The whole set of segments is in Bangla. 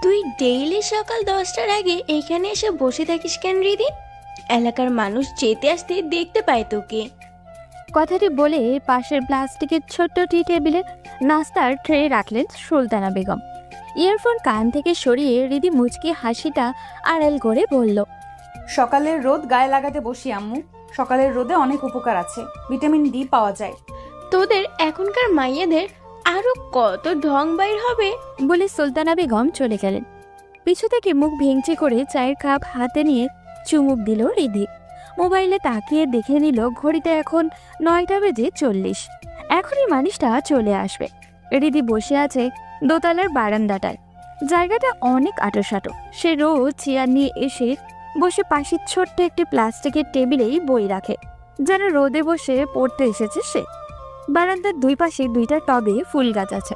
তুই ডেইলি সকাল 10টার আগে এখানে এসে বসে থাকিস কেন রিদি? এলাকার মানুষ যেতে আসতে দেখতে পায় তোকে। কথাটি বলে পাশের প্লাস্টিকের ছোট্ট টি টেবিলে নাস্তার ট্রে রাখলেন সুলতানা বেগম। ইয়ারফোন কান থেকে সরিয়ে রিদি মুচকি হাসিটা আড়াল করে বলল, সকালের রোদ গায়ে লাগাতে বসি আম্মু। সকালের রোদে অনেক উপকার আছে, ভিটামিন ডি পাওয়া যায়। তোদের এখনকার মাইয়াদের আরো কত ঢং বাইর হবে। বলে সুলতানা বেগম চলে গেলেন। পিছু থেকে মুখ ভেঙচি করে চায়ের কাপ হাতে নিয়ে চুমুক দিল রিদি। মোবাইলে তাকিয়ে দেখে নিল ঘড়িতে এখন 9:40। এখনই মানুষটা চলে আসবে। রিদি বসে আছে দোতলার বারান্দাটায়। জায়গাটা অনেক আঁটোসাঁটো। সে রোজ চেয়ার নিয়ে এসে বসে পাশের ছোট্ট একটি প্লাস্টিকের টেবিলেই বই রাখে, যেন রোদে বসে পড়তে এসেছে সে। বারান্দার দুই পাশে 2টা টবে ফুল গাছ আছে,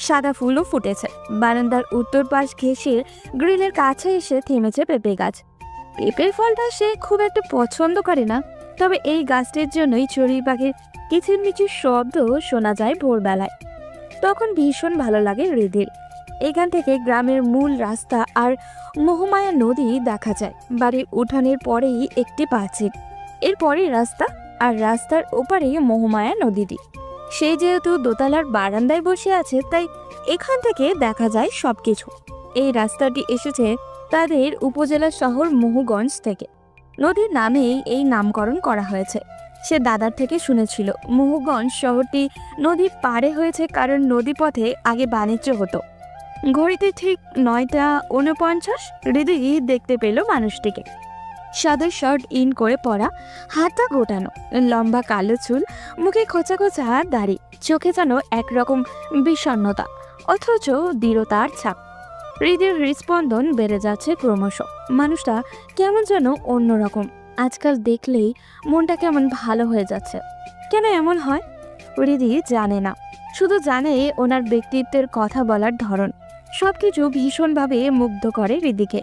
সাদা ফুলও ফুটেছে। বারান্দার উত্তর পাশ ঘেঁষে গ্রিলের কাছে এসে থেমেছে পেঁপে গাছ। পেঁপের ফলটা সে খুব একটা পছন্দ করে না, তবে এই গাছটির জন্যই চড়ুই পাখির কিচিরমিচির শব্দ শোনা যায় ভোরবেলায়। তখন ভীষণ ভালো লাগে হৃদির। এখান থেকে গ্রামের মূল রাস্তা আর মহামায়া নদী দেখা যায়। বাড়ির উঠানের পরেই একটি পাঁচিল, এরপরেই রাস্তা, আর রাস্তার ওপারেই মহামায়া নদীটি। সে যেহেতু দোতলার বারান্দায় বসে আছে, তাই এখান থেকে দেখা যায় সবকিছু। এই রাস্তাটি এসেছে তাদের উপজেলা শহর মহুগঞ্জ থেকে। নদীর নামেই এই নামকরণ করা হয়েছে। সে দাদার থেকে শুনেছিল মহুগঞ্জ শহরটি নদীর পাড়ে হয়েছে, কারণ নদীপথে আগে বাণিজ্য হতো। ঘড়িতে ঠিক 9:49 হৃদয় দেখতে পেল মানুষটিকে। সাদা শার্ট ইন করে পরা, হাতা গোটানো, লম্বা কালো চুল, মুখে খোঁচা খোঁচা দাড়ি, চোখে যেন একরকম বিষণ্ণতা অথচ দৃঢ়তার ছাপ। হৃদয়ের হৃদস্পন্দন বেড়ে যাচ্ছে ক্রমশ। মানুষটা কেমন যেন অন্যরকম। আজকাল দেখলেই মনটা কেমন ভালো হয়ে যাচ্ছে। কেন এমন হয় হৃদয় জানে না, শুধু জানে ওনার ব্যক্তিত্বের কথা বলার ধরন সবকিছু ভীষণভাবে মুগ্ধ করে হৃদিকে।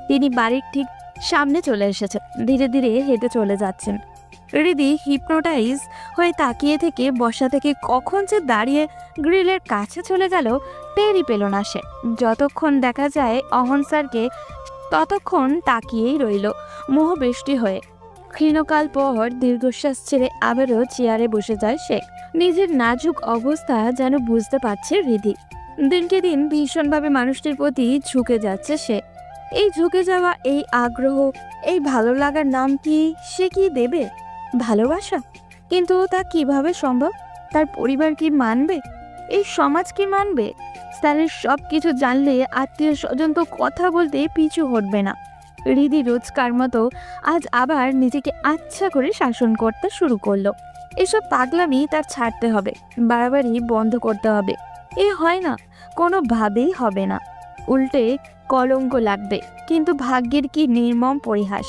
তিনি বাড়ির ঠিক সামনে চলে এসেছে, ধীরে ধীরে হেঁটে চলে যাচ্ছেন। হৃদি হিপনোটাইজ হয়ে তাকিয়ে থেকে বসা থেকে কখন যে দাঁড়িয়ে গ্রিলের কাছে চলে গেল টেরই পেল না সে। যতক্ষণ দেখা যায় অহন স্যারকে, ততক্ষণ তাকিয়েই রইল মোহবৃষ্টি হয়ে। ক্ষীণকাল পর দীর্ঘশ্বাস ছেড়ে আবারও চেয়ারে বসে যায় সে। নিজের নাজুক অবস্থা যেন বুঝতে পারছে হৃদি। দিনকে দিন ভীষণভাবে মানুষটির প্রতি ঝুঁকে যাচ্ছে সে। এই ঝুঁকে যাওয়া, এই আগ্রহ, এই ভালো লাগার নাম কি সে কি দেবে? ভালোবাসা? কিন্তু তা কিভাবে সম্ভব? তার পরিবার কি মানবে? এই সমাজ কি মানবে? স্যারের সব কিছু জানলে আত্মীয় স্বজন তো কথা বলতে পিছু হটবে না। হৃদি রোজকার মতো আজ আবার নিজেকে আচ্ছা করে শাসন করতে শুরু করলো। এসব পাগলামি তার ছাড়তে হবে, বারবারই বন্ধ করতে হবে। এ হয় না, কোনোভাবেই হবে না। উল্টে কলঙ্ক লাগবে। কিন্তু ভাগ্যের কি নির্মম পরিহাস!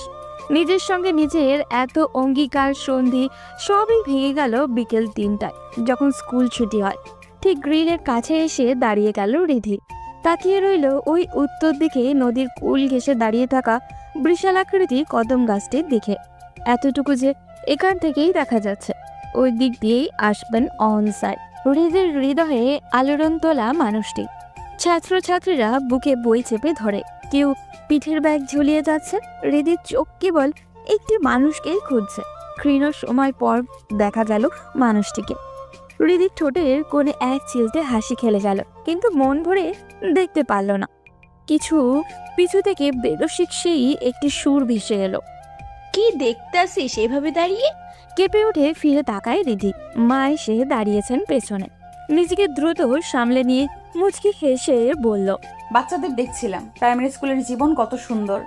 নিজের সঙ্গে নিজের এত অঙ্গীকার সন্ধি সবই ভেঙে গেল বিকেল 3টায়, যখন স্কুল ছুটি হয়। ঠিক গ্রিলের কাছে এসে দাঁড়িয়ে গেল রিধি। তাকিয়ে রইল ওই উত্তর দিকে নদীর কুল ঘেঁষে দাঁড়িয়ে থাকা বিশালাকৃতি কদম গাছটির দিকে। এতটুকু যে এখান থেকেই দেখা যাচ্ছে ওই দিক দিয়েই আসবেন অন স্যার। হৃদির হৃদয়ে আলোড়ন তোলা মানুষটি। ছাত্রছাত্রীরা বুকে বই চেপে ধরে, কেউ পিঠের ব্যাগ ঝুলিয়ে যাচ্ছে। হৃদির চোখ কেবল একটি মানুষকেই খুঁজছে। ক্ষীণ সময় পর দেখা গেল মানুষটিকে। হৃদির ঠোঁটের কোণে এক চিলতে হাসি খেলে গেল, কিন্তু মন ভরে দেখতে পারল না কিছু। পিছু থেকে বেরসিক সেই একটি সুর ভেসে এলো। কি দেখতাছিস এভাবে দাঁড়িয়ে? কেঁপে উঠে ফিরে তাকায় রিধি। মা এসে দাঁড়িয়েছেন পেছনে। নিজেকে দ্রুত সামলে নিয়ে মুচকি হেসে বলল, বাচ্চাদের দেখছিলাম, প্রাইমারি স্কুলের জীবন কত সুন্দর।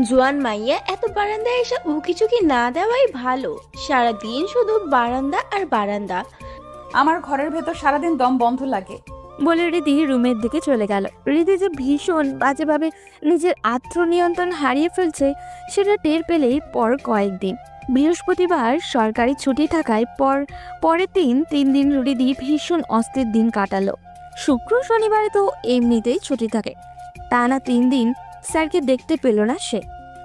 জোয়ান মাইয়া এত বারান্দায় এসে উকিঝুঁকি না দেওয়াই ভালো। সারাদিন শুধু বারান্দা আর বারান্দা। আমার ঘরের ভেতর সারাদিন দম বন্ধ লাগে। বলে রিধি রুমের দিকে চলে গেল। রিধি যে ভীষণ বাজেভাবে নিজের আত্মনিয়ন্ত্রণ হারিয়ে ফেলছে সেটা টের পেলেই পর কয়েকদিন। বৃহস্পতিবার সরকারি ছুটি থাকায় পরের 3 দিন রিধি ভীষণ অস্থির দিন কাটালো। শুক্র শনিবারে তো এমনিতেই ছুটি থাকে, টানা 3 দিন স্যারকে দেখতে পেল না সে।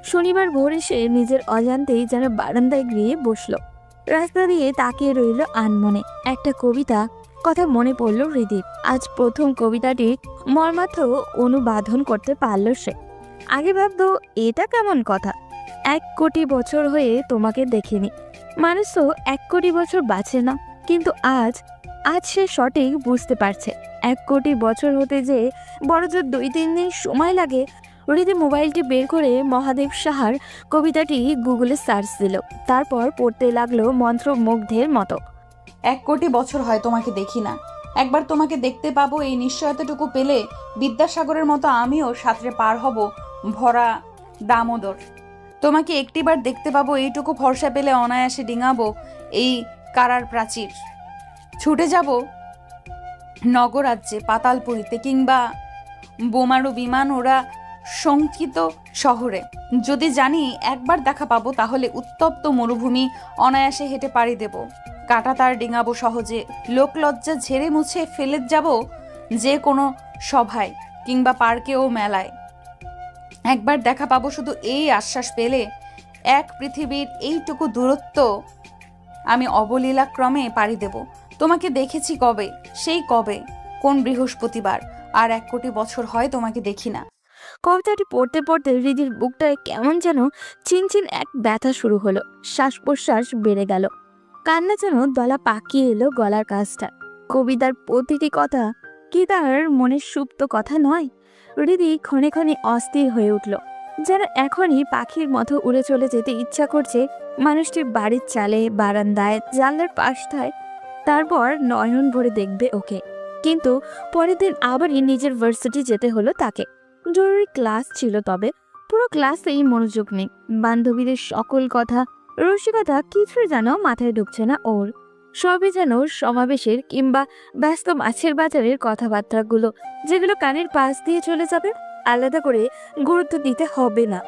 শনিবার ভোরে সে নিজের অজান্তেই যেন বারান্দায় গিয়ে বসলো। রাস্তা দিয়ে তাকিয়ে রইল আনমনে। একটা কবিতা কথা মনে পড়ল হৃদির। আজ প্রথম কবিতাটি মর্মার্থ অনুবাদন করতে পারল সে। আগে ভাবতো এটা কেমন কথা, 1 কোটি বছর হয়ে তোমাকে দেখিনি। মানুষ তো 1 কোটি বছর বাঁচে না, কিন্তু আজ সে সঠিক বুঝতে পারছে 1 কোটি বছর হতে যে বড়জোর 2-3 দিন সময় লাগে। হৃদি মোবাইলটি বের করে মহাদেব সাহার কবিতাটি গুগলে সার্চ দিল, তারপর পড়তে লাগলো মন্ত্রমুগ্ধের মতো। 1 কোটি বছর হয় তোমাকে দেখি না, একবার তোমাকে দেখতে পাবো এই নিশ্চয়তাটুকু পেলে বিদ্যাসাগরের মতো আমিও সাঁতরে পার হব ভরা দামোদর। তোমাকে একটিবার দেখতে পাবো এইটুকু ভরসা পেলে অনায়াসে ডিঙাবো এই কারার প্রাচীর। ছুটে যাব নগরাজ্যে পাতালপুরীতে, কিংবা বোমারু বিমান ওরা শঙ্কিত শহরে। যদি জানি একবার দেখা পাবো তাহলে উত্তপ্ত মরুভূমি অনায়াসে হেঁটে পাড়ি দেব, কাটা তার ডিঙাবো সহজে, লোকলজ্জা ঝেড়ে মুছে ফেলে যাব যে কোনো সভায় কিংবা পার্কে ও মেলায়। একবার দেখা পাবো শুধু এই আশ্বাস পেলে এক পৃথিবীর এইটুকু দূরত্ব আমি অবলীলাক্রমে পাড়ি দেব। তোমাকে দেখেছি কবে, সেই কবে, কোন বৃহস্পতিবার, আর 1 কোটি বছর হয় তোমাকে দেখি না। কবিতাটি পড়তে পড়তে হৃদির বুকটায় কেমন যেন চিনচিন এক ব্যথা শুরু হলো। শ্বাস প্রশ্বাস বেড়ে গেল, কান্না যেন দলা পাকিয়ে এলো গলার কাছটা। কবিতার প্রতিটি কথা কি তার মনের সুপ্ত কথা নয়? হৃদি ক্ষণে ক্ষণে অস্থির হয়ে উঠল, যেন এখনই পাখির মতো উড়ে চলে যেতে ইচ্ছা করছে মানুষটির বাড়ির চালে, বারান্দায়, জানলার পাশটায়, তারপর নয়ন ভরে দেখবে ওকে। কিন্তু পরের দিন আবারই নিজের ভার্সিটি যেতে হলো তাকে। জরুরি ক্লাস ছিল, তবে পুরো ক্লাসেই মনোযোগ নেই। বান্ধবীদের সকল কথা, রসিকতা কিছুই যেন মাথায় ঢুকছে না ওর। সবই যেন সমাবেশের কিংবা ব্যস্ত মাছের বাজারের কথাবার্তাগুলো, যেগুলো কানের পাশ দিয়ে চলে যাবে, আলাদা করে গুরুত্ব দিতে হবে না।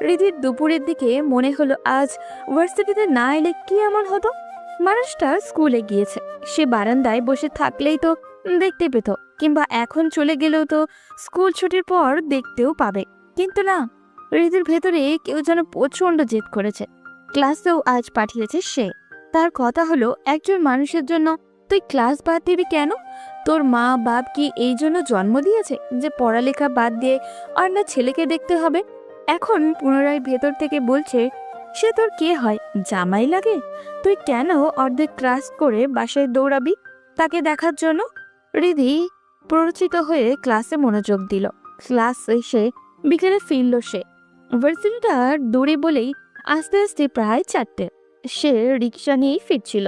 হৃদির দুপুরের দিকে মনে হলো আজ ভার্সিটিতে না এলে কি এমন হতো। মানুষটা স্কুলে গিয়েছে, সে বারান্দায় বসে থাকলেই তো দেখতে পেত, কিংবা এখন চলে গেলেও তো স্কুল ছুটির পর দেখতেও পাবে। কিন্তু না, হৃদির ভেতরে কেউ যেন প্রচন্ড জেদ করেছে। ক্লাসেও আজ পাঠিয়েছে সে। তার কথা হলো, একজন মানুষের জন্য তুই ক্লাস বাদ দিবি কেন? তোর মা বাপ কি এই জন্য জন্ম দিয়েছে যে পড়ালেখা বাদ দিয়ে আর না ছেলেকে দেখতে হবে? এখন পুনরায় ভেতর থেকে বলছে, সে তোর কে হয়, জামাই লাগে? তুই কেন অর্ধেক ক্লাস করে বাসায় দৌড়াবি তাকে দেখার জন্য? হৃদি প্ররোচিত হয়ে ক্লাসে মনোযোগ দিল। ক্লাস শেষে বিকেলে ফিরল সে। ভার্সিটিটা দূরে বলেই আস্তে আস্তে প্রায় 4টে। সে রিক্সা নিয়েই ফিরছিল।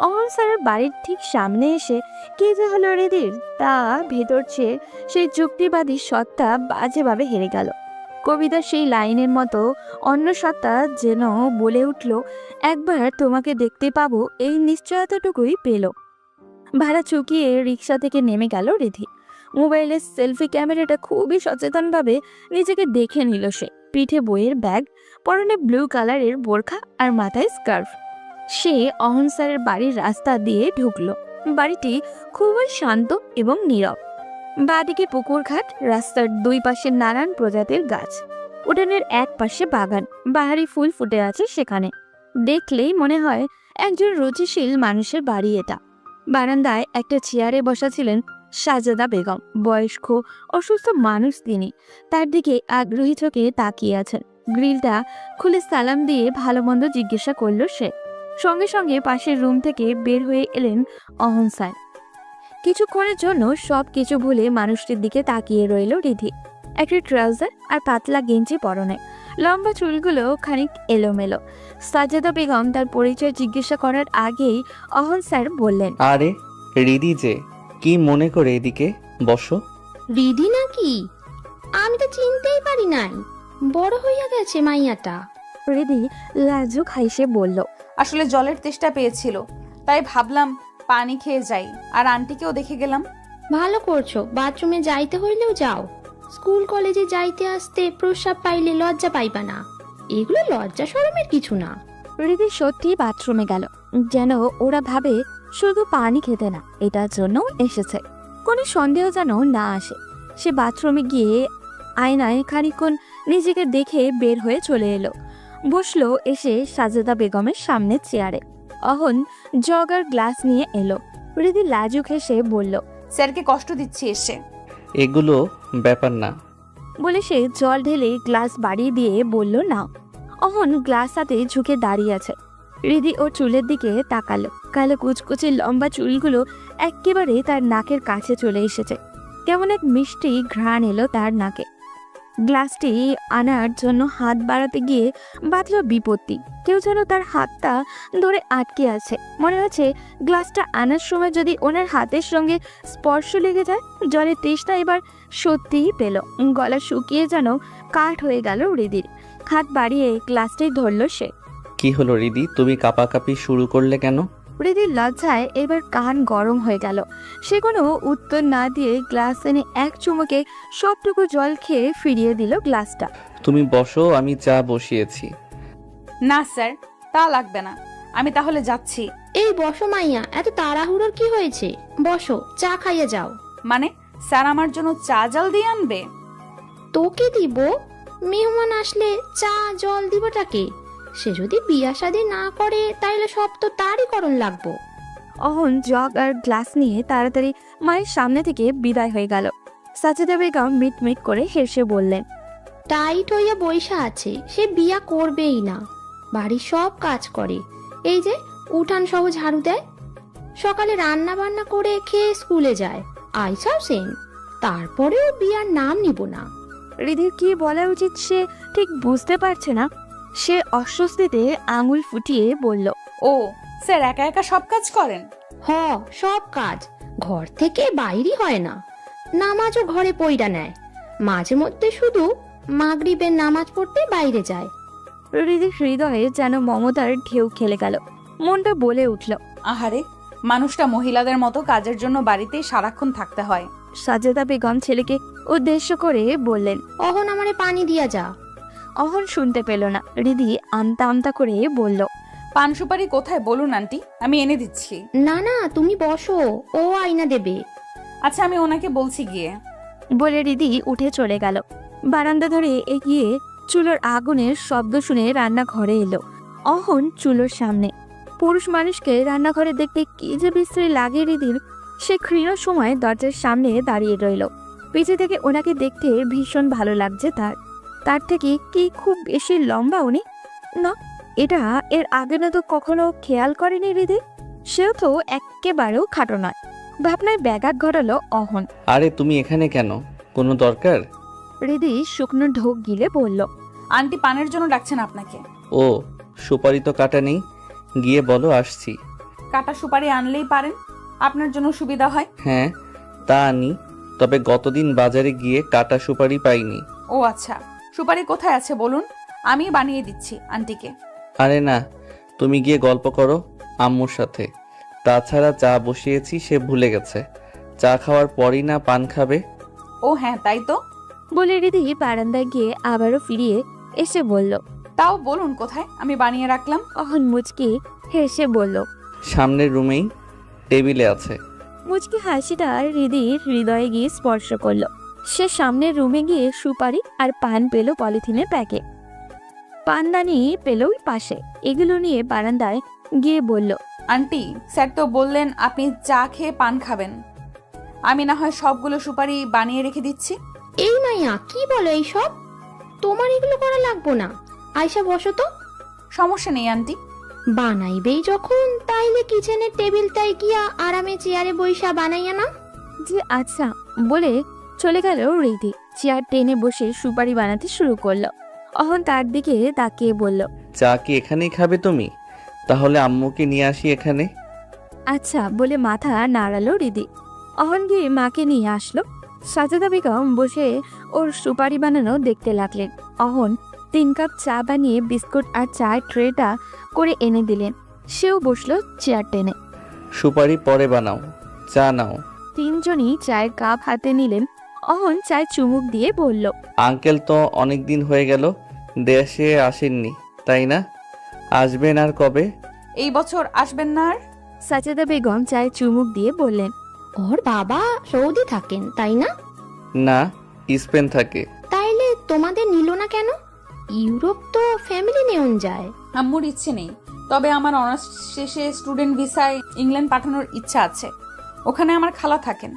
অমল স্যারের বাড়ির ঠিক সামনে এসে কে যে হলো হৃদির, তা ভেতর চেয়ে সেই যুক্তিবাদী সত্তা বাজেভাবে হেরে গেল। কবিতার সেই লাইনের মতো অন্য সত্তা যেন বলে উঠল, একবার তোমাকে দেখতে পাবো এই নিশ্চয়তাটুকুই পেল। ভাড়া চুকিয়ে রিক্সা থেকে নেমে গেল হৃদি। মোবাইলের সেলফি ক্যামেরাটা খুবই সচেতনভাবে নিজেকে দেখে নিল সে। পিঠে বইয়ের ব্যাগ, পরনে ব্লু কালারের বোরখা আর মাথায় স্কার্ফ। সে অহন স্যারের বাড়ির রাস্তা দিয়ে ঢুকলো। বাড়িটি খুবই শান্ত এবং নীরব। বাঁদিকে পুকুর ঘাট, রাস্তার দুই পাশে নানান প্রজাতির গাছ, উঠানের এক পাশে বাগান, বাহারি ফুল ফুটে আছে সেখানে। দেখলেই মনে হয় একজন রুচিশীল মানুষের বাড়ি এটা। বারান্দায় একটা চেয়ারে বসা ছিলেন সাজেদা বেগম। বয়স্ক অসুস্থ মানুষ তিনি, তার দিকে আগ্রহী চোখে তাকিয়ে আছেন। গ্রিলটা খুলে সালাম দিয়ে ভালো মন্দ জিজ্ঞাসা করলো সে। সঙ্গে সঙ্গে পাশের রুম থেকে বের হয়ে এলেন অহন স্যার। কিছুক্ষণের জন্য সব কিছু ভুলে মানুষটির দিকে তাকিয়ে রইল হৃদি। একটা ট্রাউজার আর পাতলা গেঞ্জি পরনে, লম্বা চুলগুলো খানিক এলোমেলো। সাজেদা বেগম তার পরিচয় জিজ্ঞাসা করার আগেই অহন স্যার বললেন, আরে রিদি যে, কি মনে করে এদিকে বসো। রিদি নাকি? আমি তো চিনতেই পারি নাই, বড় হইয়া গেছে মাইয়াটা। হৃদি লাজুক হাসে বলল, আসলে জলের তেষ্টা পেয়েছিল, তাই ভাবলাম পানি খেয়ে যাই, আর আন্টিকেও দেখে গেলাম। ভালো করছো, বাথরুমে যাইতে হইলেও যাও। স্কুল কলেজে যাইতে আসতে প্রস্রাব পাইলে লজ্জা পাইবা না, এগুলো লজ্জা শরমের কিছু না। হৃদি সত্যি বাথরুমে গেল, যেন ওরা ভাবে শুধু পানি খেতে না, এটার জন্য এসেছে। কোনো সন্দেহ যেন না আসে। সে বাথরুমে গিয়ে আয়নায় খানিকক্ষণ নিজেকে দেখে বের হয়ে চলে এলো। বসলো এসে সাজেদা বেগমের সামনে চেয়ারে। অহন জগ আর গ্লাস নিয়ে এলো। রিদি লাজুক হেসে বলল। স্যারকে কষ্ট দিচ্ছি এসে। এগুলো ব্যাপার না। বলে সে জল ঢেলে গ্লাস বাড়িয়ে দিয়ে বলল না। অহন গ্লাস হাতে ঝুঁকে দাঁড়িয়ে আছে। রিদি ওর চুলের দিকে তাকালো। কালো কুচকুচে লম্বা চুলগুলো একেবারে তার নাকের কাছে চলে এসেছে। কেমন এক মিষ্টি ঘ্রাণ এলো তার নাকে। গ্লাসটি আনার জন্য হাত বাড়াতে গিয়ে বাঁধল বিপত্তি। কেউ যেন তার হাতটা ধরে আটকে আছে। মনে হচ্ছে গ্লাসটা আনার সময় যদি ওনার হাতের সঙ্গে স্পর্শ লেগে যায়। জলের তৃষ্ণা এবার সত্যিই পেল। গলা শুকিয়ে যেন কাঠ হয়ে গেল রিদির। হাত বাড়িয়ে গ্লাসটাই ধরল সে। কি হলো রিদি, তুমি কাঁপাকাঁপি শুরু করলে কেন? রিদির লজ্জায় এবার কান গরম হয়ে গেল। সে কোনো উত্তর না দিয়ে গ্লাস এনে এক চুমুকে সবটুকু জল খেয়ে ফিরিয়ে দিল গ্লাসটা। তুমি বসো, আমি চা বসিয়েছি। না স্যার, তা লাগবে না, আমি তাহলে যাচ্ছি। এই বসো মাইয়া, এত তাড়াহুড়োর কি হয়েছে? বসো, চা খাইয়ে যাও। মানে স্যার আমার জন্য চা জল দিয়ে আনবে? তোকে দিব? মেহমান আসলে চা জল দিবটাকে? সে যদি বিয়া শাদী না করে তাইলে সব তো তারই করণ লাগবো। অহন জগ আর গ্লাস নিয়ে তাড়াতাড়ি মায়ের সামনে থেকে বিদায় হয়ে গেল। সাজেদা বেগম মিটমিট করে হেসে বললেন, টাইট হইয়া বৈশা আছে, সে বিয়া করবেই না। বাড়ির সব কাজ করে, এই যে উঠান সহ ঝাড়ু দেয়, সকালে রান্না বান্না করে খেয়ে স্কুলে যায়, আইসাও সেম। তারপরেও বিয়ার নাম নিব না। রিদির কি বলা উচিত সে ঠিক বুঝতে পারছে না। সে অস্বস্তিতে আঙুল ফুটিয়ে বলল, ও স্যার একা একা সব কাজ করেন? হ, সব কাজ। ঘর থেকে বাইরে হয় না। নামাজও ঘরে পইরা নেয়। মাঝে মধ্যে শুধু মাগরিবের নামাজ পড়তে বাইরে যায়। রিদির হৃদয়ে যেন মমতার ঢেউ খেলে গেল। মনটা বলে উঠল, আহারে, মানুষটা মহিলাদের মতো কাজের জন্য বাড়িতেই সারাক্ষণ থাকতে হয়। সাজেদা বেগম ছেলেকে উদ্দেশ্য করে বললেন। অহন আমারে পানি দিয়া যা। অহন শুনতে পেল না। রিদি আমতা আমতা করে বলল, পান সুপারি কোথায় বলুন আন্টি, আমি এনে দিচ্ছি। না না, তুমি বসো, ও আইনা দেবে। আচ্ছা, আমি ওনাকে বলছি গিয়ে। বলে রিদি উঠে চলে গেল। বারান্দা ধরে এগিয়ে চুলোর আগুনের শব্দ শুনে রান্নাঘরে এলো। অহন চুলোর সামনে। পুরুষ মানুষকে রান্নাঘরে দেখতে কি যে বিশ্রী লাগে রিদির। সে ক্ষীণ সময় দরজার সামনে দাঁড়িয়ে রইল। পিছে থেকে ওনাকে দেখতে ভীষণ ভালো লাগছে তার। তার থেকে কি খুব বেশি লম্বা উনি? না, এটা এর আগে না তো কখনো খেয়াল করেনি রিদি। সেও তো একেবারেও খাটো নয়। ভাবনায় ব্যাঘাত ঘটালো অহন। আরে তুমি এখানে কেন, কোনো দরকার? রিদি শুকনো ঢোক গিলে বলল, আন্টি পানের জন্য ডাকছেন আপনাকে। ও, সুপারি তো কাটা নেই, গিয়ে বলো আসছি। কাটা সুপারি আনলেই পারেন, আপনার জন্য সুবিধা হয়। হ্যাঁ, তা আনি, তবে গতদিন বাজারে গিয়ে কাটা সুপারি পাইনি। ও আচ্ছা, সুপারি কোথায় আছে বলুন, আমি বানিয়ে দিচ্ছি আন্টিকে। আরে না, তুমি গিয়ে গল্প করো আম্মুর সাথে। তাছাড়া চা বসিয়েছি, সে ভুলে গেছে। চা খাওয়ার পরই না পান খাবে। ও হ্যাঁ, তাই তো। বলে রিদি বারান্দায় গিয়ে আবারও ফিরিয়ে এসে বলল, তাও বলুন কোথায়, আমি বানিয়ে রাখলাম। অহন মুচকি হেসে বলল, সামনের রুমেই টেবিলে আছে। মুচকি হাসিটা হৃদির হৃদয়ে গিয়ে স্পর্শ করলো। সে সামনের রুমে গিয়ে সুপারি আর পান পেল পলিথিনের প্যাকেট। পানদানি পেল ওই পাশে। এগুলো নিয়ে বারান্দায় গিয়ে বলল, আন্টি, স্যার তো বললেন আপনি চা খেয়ে পান খাবেন, আমি না হয় সবগুলো সুপারি বানিয়ে রেখে দিচ্ছি। এই মাইয়া, কি বলো এইসব? তোমার এগুলো করা লাগবো না। আয়সা বসো তো। সমস্যা নেই আন্টি। বানাইবেই যখন, তাইলে কিচেনের টেবিলটাই গিয়া আরামে চেয়ারে বইসা বানাইয়া না। যে আচ্ছা বলে চলে গেল রিদি। চেয়ার টেনে বসে সুপারি বানাতে শুরু করলো। অহন তার দিকে তাকিয়ে বলল, চা কি এখানেই খাবে তুমি? তাহলে আম্মুকে নিয়ে আসি এখানে। আচ্ছা বলে মাথা নাড়ালো রিদি। অহন গিয়ে মাকে নিয়ে আসলো। সাজেদা বেগম বসে ওর সুপারি বানানো দেখতে লাগলেন। অহন 3 কাপ চা বানিয়ে বিস্কুট আর চায়ের ট্রেটা করে এনে দিলেন। সেও বসলো চেয়ার টেনে। সুপারি পরে বানাও, চা নাও। 3 জনই চায়ের কাপ হাতে নিলেন। অহন চায় চুমুক দিয়ে বলল, আঙ্কেল তো অনেক দিন হয়ে গেল দেশে আসেননি, তাই না? আসবেন আর কবে? এই বছর আসবেন না আর? সাজেদা বেগম চায় চুমুক দিয়ে বললেন, ওর বাবা সৌদি থাকেন, তাই না? না, স্পেন থাকে। তাইলে তোমাদের নিল না কেন? ইউরোপ তো ফ্যামিলি নেওন যায়। আম্মুর ইচ্ছে নেই, তবে আমার অনার্স শেষে স্টুডেন্ট ভিসায় ইংল্যান্ড পাঠানোর ইচ্ছা আছে। ওখানে আমার খালা থাকেন।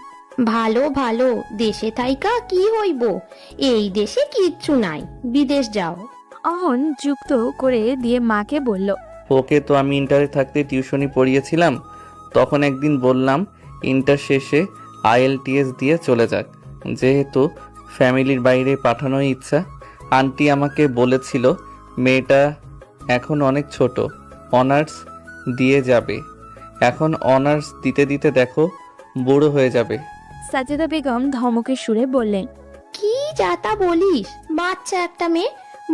ভালো ভালো, দেশে থাইকা কি হইব, এই দেশে কিচ্ছু নাই, বিদেশ যাও। অহন যুক্ত করে দিয়ে মাকে বলল, ওকে তো আমি ইন্টারে থাকতে টিউশনি পড়িয়েছিলাম, তখন একদিন বললাম ইন্টার শেষে IELTS দিয়ে চলে যাক, যেহেতু ফ্যামিলির বাইরে পাঠানোর ইচ্ছা। আন্টি আমাকে বলেছিল মেয়েটা এখন অনেক ছোট, অনার্স দিয়ে যাবে। এখন অনার্স দিতে দিতে দেখো বুড়ো হয়ে যাবে। সাজেদা বেগম ধমকের সুরে বললেন, কি যাতা বলিস, বাচ্চা একটা মেয়ে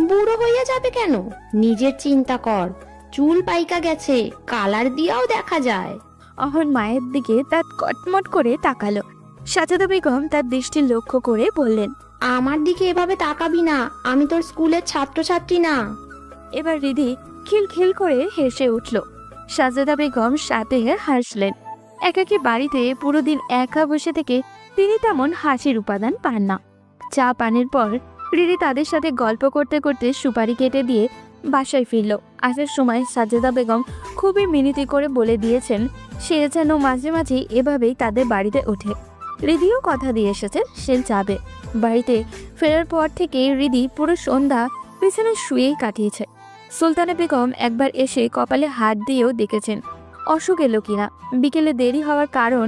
বুড়ো হইয়া যাবে কেন? নিজের চিন্তা কর, চুল পাইকা গেছে, কালার দিয়াও দেখা যায়। অহন মায়ের দিকে তার কটমট করে তাকালো। সাজেদা বেগম তার দৃষ্টি লক্ষ্য করে বললেন, আমার দিকে এভাবে তাকাবি না, আমি তোর স্কুলের ছাত্রছাত্রী না। এবার রিধি খিলখিল করে হেসে উঠল। সাজেদা বেগম সাথে হাসলেন। একাকী বাড়িতে পুরো দিন একা বসে থেকে তিনি তেমন হাসির উপাদান পান না। চা পানের পর রিধি তাদের সাথে গল্প করতে করতে সুপারি কেটে দিয়ে বাসায় ফিরল। আসার সময় সাজেদা বেগম খুবই মিনতি করে বলে দিয়েছেন সে যেন মাঝে মাঝে এভাবেই তাদের বাড়িতে ওঠে। রিধিও কথা দিয়ে এসেছে সে যাবে। বাড়িতে ফেরার পর থেকে রিধি পুরো সন্ধ্যা পিছনে শুয়েই কাটিয়েছে। সুলতানা বেগম একবার এসে কপালে হাত দিয়েও দেখেছেন অসুখ এলো কিনা। বিকেলে দেরি হওয়ার কারণ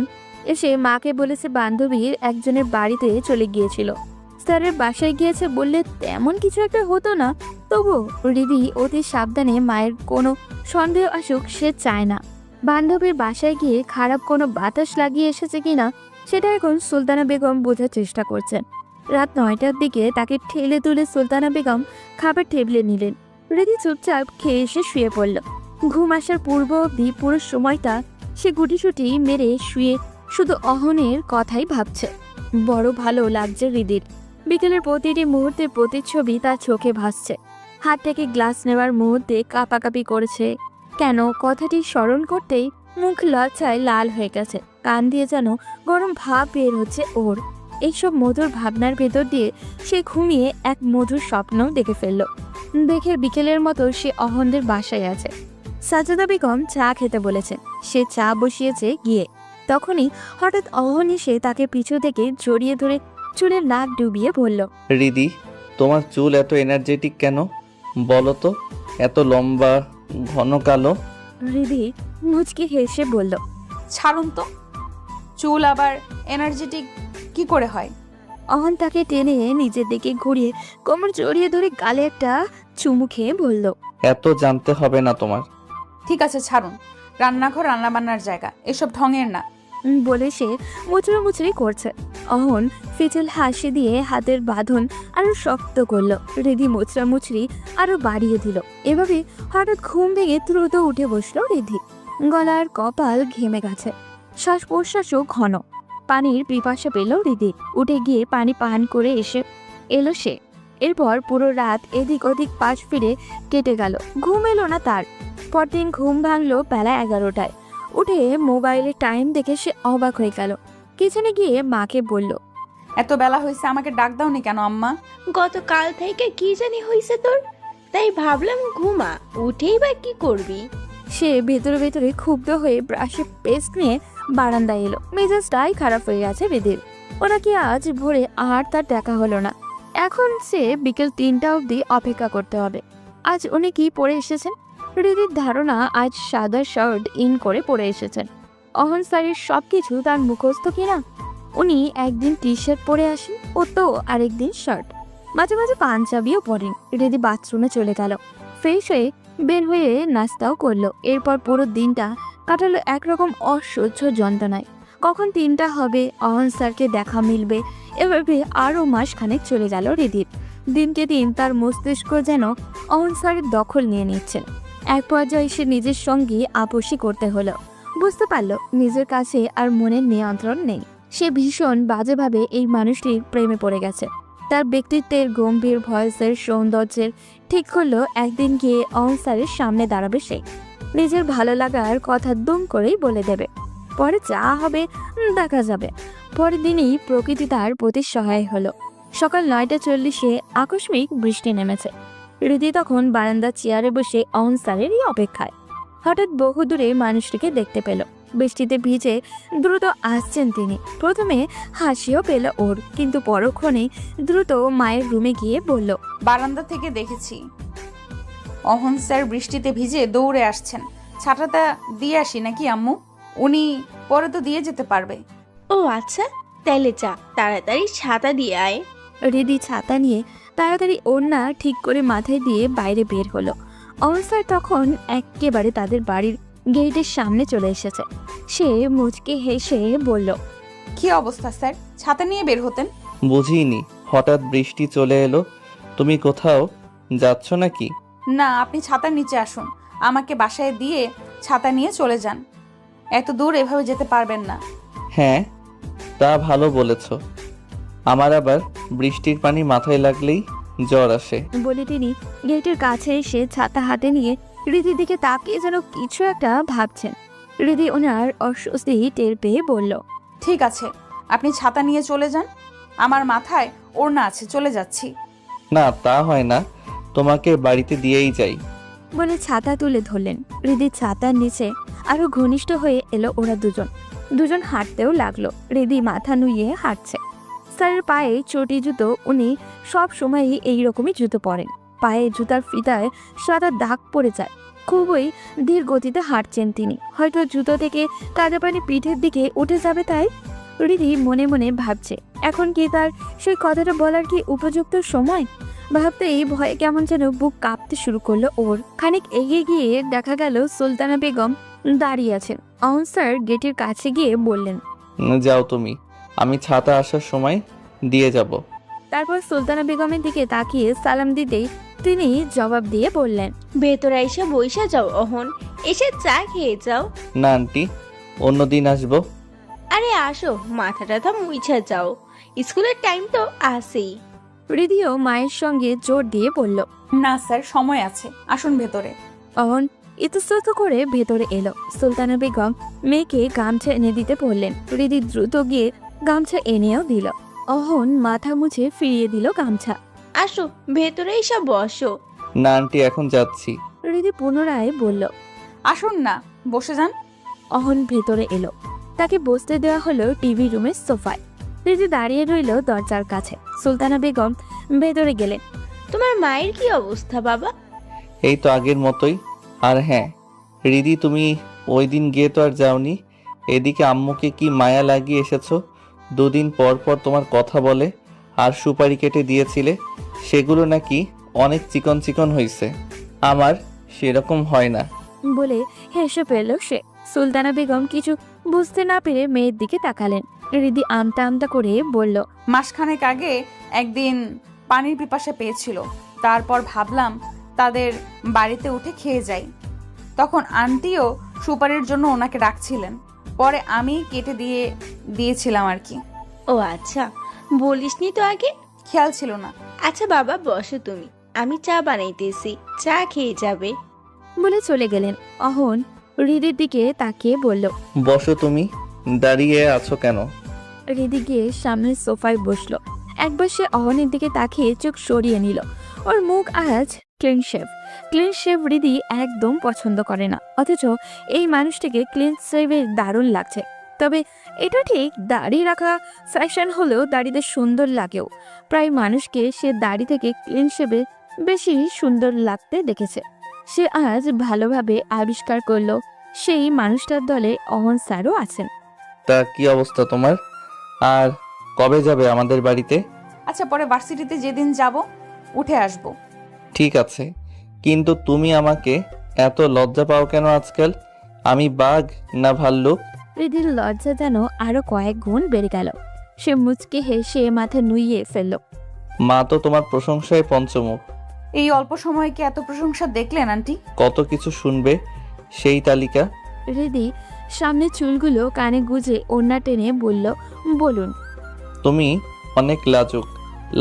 এসে মাকে বলেছে বান্ধবীর একজনের বাড়িতে চলে গিয়েছিল, স্যারের বাসায় গিয়েছে বললে তেমন কিছু একটা হতো না। তবু রিধি অতি সাবধানে মায়ের কোনো সন্দেহ আসুক সে চায় না। বান্ধবীর বাসায় গিয়ে খারাপ কোনো বাতাস লাগিয়ে এসেছে কিনা সেটা এখন সুলতানা বেগম বোঝার চেষ্টা করছেন। রাত 9টার দিকে তাকে ঠেলে তুলে সুলতানা বেগম খাবার টেবিলে নিলেন। রিধি চুপচাপ খেয়ে এসে শুয়ে পড়ল। ঘুম আসার পূর্ব অবধি পুরো সময়টা সে গুটিসুটি মেরে শুয়ে শুধু অহনের কথাই ভাবছে। বড় ভালো লাগছে রিধির। বিকেলের প্রতিটি মুহূর্তের প্রতিচ্ছবি তার চোখে ভাসছে। হাত থেকে গ্লাস নেওয়ার মুহূর্তে কাঁপাকাঁপি করেছে কেন কথাটি স্মরণ করতেই মুখ লজ্জায় লাল হয়ে গেছে। কান দিয়ে যেন গরম ভাব বের হচ্ছে ওর। এইসব মধুর ভাবনার ভেতর দিয়ে সে ঘুমিয়ে এক মধুর স্বপ্ন দেখে ফেলল। দেখে বিকেলের মতো সে অহনদের বাসায় আছে। সাজেদা বেগম চা খেতে বলেছে, সে চা বসিয়েছে গিয়ে। তখনই হঠাৎ অহন এসে তাকে পিছু থেকে জড়িয়ে ধরে চুলে নাক ডুবিয়ে বলল, রিদি, তোমার চুল এত এনার্জেটিক কেন বলো তো? এত লম্বা, ঘন কালো। রিধি মুচকি হেসে বলল, ছাড়ুন তো, চুল আবার এনার্জেটিক কি করে হয়? অহন তাকে টেনে নিজের দিকে ঘুরিয়ে কোমর জড়িয়ে ধরে গালে একটা চুমু খেয়ে বলল, এত জানতে হবে না তোমার। ঠিক আছে ছাড়ুন, রান্নাঘর রান্নাবান্নার জায়গা, এসব ঢঙের না। বলে সে মুচড়ি করছে। অহন ফিচেল হাসি দিয়ে হাতের বাঁধন আরো শক্ত করলো। রিধি মুচড়ি আরো বাড়িয়ে দিল। এভাবে হঠাৎ ঘুম ভেঙে দ্রুত উঠে বসলো রিধি। গলার কপাল ঘেমে গেছে, শ্বাস প্রশ্বাসও ঘন। পানির পিপাসা পেল রিধি। উঠে গিয়ে পানি পান করে এসে এলো সে। এরপর পুরো রাত এদিক ওদিক পাশ ফিরে কেটে গেল। ঘুম এলো না তার। পরদিন ঘুম ভাঙলো বেলা 11টায়। উঠে মোবাইলে টাইম দেখে সে অবাক হয়ে গেল। কিচেনে গিয়ে মাকে বলল, এত বেলা হয়েছে, আমাকে ডাক দাওনি কেন আম্মা? গতকাল থেকে কি জানি হয়েছে তোর, তাই ভাবলাম ঘুমা, উঠেই বা কি করবি। সে ভেতরে ভেতরে ক্ষুব্ধ হয়ে ব্রাশে পেস্ট নিয়ে বারান্দায় এলো। মেজাজটাই খারাপ হয়ে গেছে রিধির। ওরা কি আজ ভোরে আর তার দেখা হলো না। এখন সে বিকেল 3টা অবধি অপেক্ষা করতে হবে। আজ উনি কি পরে এসেছেন? রিধির ধারণা আজ সাদা শার্ট ইন করে পরে এসেছেন। অহন স্যারের সবকিছু তার মুখস্থ কিনা। উনি একদিন টি শার্ট পরে আসেন, ও তো আরেকদিন শার্ট, মাঝে মাঝে পাঞ্জাবিও পরেন। রিধি বাথরুমে চলে গেল। ফ্রেশ হয়ে বের হয়ে নাস্তাও করলো। এরপর পুরো দিনটা কাটালো একরকম অসহ্য যন্ত্রণায়। কখন 3টা হবে, অহন স্যারকে দেখা মিলবে, এভাবে আরও মাসখানেক চলে গেল রিধির। দিনকে দিন তার মস্তিষ্ক যেন অহন স্যারের দখল নিয়ে নিচ্ছেন। এক পর্যায়ে সে নিজের সঙ্গে আপোষই করতে হলো। বুঝতে পারলো নিজের কাছে আর মনের নিয়ন্ত্রণ নেই। সে ভীষণ বাজেভাবে এই মানুষটির প্রেমে পড়ে গেছে। তার ব্যক্তিত্বের গম্ভীর ভয়েসের সৌন্দর্যের ঠিক করলো একদিন গিয়ে অহন স্যারের সামনে দাঁড়াবে সে। নিজের ভালো লাগার কথা দুম করেই বলে দেবে। পরে যা হবে দেখা যাবে। পরের দিনই প্রকৃতি তার প্রতি সহায় হলো। সকাল 9:40-এ আকস্মিক বৃষ্টি নেমেছে। রিধি তখন বারান্দার চেয়ারে বসে অহন স্যারেরই অপেক্ষায়। হঠাৎ বহু দূরে মানুষটিকে দেখতে পেল। বৃষ্টিতে ভিজে দ্রুত আসছেন তিনি। প্রথমে হাসিও পেল ওর, কিন্তু পরক্ষণে দ্রুত মায়ের রুমে গিয়ে বলল, বারান্দা থেকে দেখেছি অহন স্যার বৃষ্টিতে ভিজে দৌড়ে আসছেন। ছাতাটা দিয়ে আসি নাকি আম্মু? উনি পরে তো দিয়ে যেতে পারবে। ও আচ্ছা, তাইলে যা, তাড়াতাড়ি ছাতা দিয়ে আয়। রিদি ছাতা নিয়ে তাড়াতাড়ি ওড়না ঠিক করে মাথায় দিয়ে বাইরে বের হলো। অবস্থার তখন একেবারে তাদের বাড়ির গেটের সামনে চলে এসেছে। সে মুচকে হেসে বলল, কি অবস্থা স্যার, ছাতা নিয়ে বের হতেন? বুঝিনি, হঠাৎ বৃষ্টি চলে এলো। তুমি কোথাও যাচ্ছ নাকি? না, আপনি ছাতার নিচে আসুন, আমাকে বাসায় দিয়ে ছাতা নিয়ে চলে যান। এত দূর এভাবে যেতে পারবেন না। হ্যাঁ, তা ভালো বলেছ। আমার আবার বৃষ্টির পানি মাথায় লাগলেই জ্বর আসে। বলে তিনি গেটের কাছে এসে ছাতা হাতে নিয়ে রিদির দিকে তাকিয়ে যেন কিছু একটা ভাবছেন। রিদি ওনার অস্বস্তি টের পেয়ে বলল, ঠিক আছে, আপনি ছাতা নিয়ে চলে যান, আমার মাথায় ওড়না আছে, চলে যাচ্ছি। না, তা হয় না, তোমাকে বাড়িতে দিয়েই যাই। বলে ছাতা তুলে ধরলেন। রিদির ছাতার নিচে আরো ঘনিষ্ঠ হয়ে এলো ওরা দুজন হাঁটতেও লাগলো। রিদি মাথা নুইয়ে হাঁটছে। স্যারের পায়ে চটি জুতো, উনি সব সময়ই এইরকমই জুতো পরেন। পায়ে জুতার ফিতায় সাদা দাগ পড়ে যায়। খুবই ধীর গতিতে হাঁটছেন তিনি। হয়তো জুতো থেকে কাদা পানি পিঠের দিকে উঠে যাবে তাই। রিদি মনে মনে ভাবছে, এখন কি তার সেই কথাটা বলার কি উপযুক্ত সময়? ভাবতেই ভয়ে কেমন যেন বুক কাঁপতে শুরু করলো ওর। খানিক এগিয়ে গিয়ে দেখা গেল সুলতানা বেগম দাঁড়িয়ে আছেন। অহন স্যার গেটের কাছে গিয়ে বললেন, যাও তুমি, আমি ছাতা আসার সময় দিয়ে যাব। তারপর সুলতানা বেগমের দিকে তাকিয়ে সালাম দিতেই তিনি জবাব দিয়ে বললেন, ভেতরে এসে বইসা যাও অহন, এসে চা খেয়ে যাও। না আন্টি, অন্যদিন আসবো। আরে আসো, মাথা টাথা মুইছা যাও, স্কুলের টাইম তো আসেই। রিদিও মায়ের সঙ্গে জোর দিয়ে বলল। না স্যার, সময় আছে, আসুন ভেতরে। অহন ইতস্তত করে ভেতরে এলো। সুলতানা বেগম মেয়েকে গামছা এনে দিতে বললেন। রিদি দ্রুত গিয়ে গামছা এনেও দিল। অহন মাথা মুছে ফিরিয়ে দিল গামছা। আসো, ভেতরে এসে বসো। না আন্টি, এখন যাচ্ছি। রিদি পুনরায় বলল। আসুন না, বসে যান। অহন ভেতরে এলো। তাকে বসতে দেওয়া হলো টিভি রুমের সোফায়। রিদি দাঁড়িয়ে রইল দরজার কাছে। সুলতানা বেগম ভেতরে গেলেন। তোমার মায়ের কি অবস্থা বাবা? এই তো আগের মতোই। আর হ্যাঁ রিদি, তুমি ওই দিন গিয়ে তো আর যাওনি। এদিকে আম্মুকে কি মায়া লাগিয়ে এসেছো। দুদিন পর পর তোমার কথা বলে, আর সুপারি কেটে দিয়েছিলে, সেগুলো নাকি অনেক চিকন চিকন হয়েছে। আমার সেরকম হয় না। বলে হেসে পেল সে। সুলতানা বেগম কিছু বুঝতে না পেরে মেয়ের দিকে তাকালেন। রিদি আমতা আমতা করে বলল, মাসখানেক আগে একদিন পানির পিপাসা পেয়েছিল, তারপর ভাবলাম তাদের বাড়িতে উঠে খেয়ে যাই। তখন আন্টিও সুপারির জন্য ওনাকে ডাকছিলেন, পরে আমি কেটে দিয়েছিলাম আর কি। ও আচ্ছা, বলিসনি তো আগে। খেয়াল ছিল না। আচ্ছা বাবা, বসো তুমি, আমি চা বানাইতেছি, চা খেয়ে যাবে। বলে চলে গেলেন। অহন রিদির দিকে তাকিয়ে বলল, বসো তুমি, দাঁড়িয়ে আছো কেন? রিদি গিয়ে সামনের সোফায় বসলো। একবার সে অহনের দিকে তাকিয়ে চোখ সরিয়ে নিল। ওর মুখ আজ ক্লিন শেভ রিদি একদম পছন্দ করে না, অথচ এই মানুষটিকে ক্লিন শেভের দারুণ লাগছে। তবে এটা ঠিক, দাড়ি রাখা ফ্যাশন হলেও দাড়িতে সুন্দর লাগেও। প্রায় মানুষকে সে দাড়ি থেকে ক্লিন শেভে বেশি সুন্দর লাগতে দেখেছে। সে আজ ভালোভাবে আবিষ্কার করলো সেই মানুষটার দলে অহন স্যারও আছেন। তা কি অবস্থা তোমার? আর কবে যাবে আমাদের বাড়িতে? আচ্ছা, পরে ভার্সিটিতে যেদিন যাব উঠে আসব। ঠিক আছে, কিন্তু তুমি আমাকে এত লজ্জা পাও কেন আজকাল? আমি বাঘ না ভাল্লুক? রিদির লজ্জা যেন আরো কয়েক গুণ বেড়ে গেল। সে মুচকে হেসে মাথা নুইয়ে ফেলল। মা তো তোমার প্রশংসায় পঞ্চমুখ। এই অল্প সময়ে কি এত প্রশংসা দেখলেন আন্টি? কত কিছু শুনবে সেই তালিকা। রিদি সামনে চুলগুলো কানে গুজে ওড়না টেনে বলল, বলুন। তুমি অনেক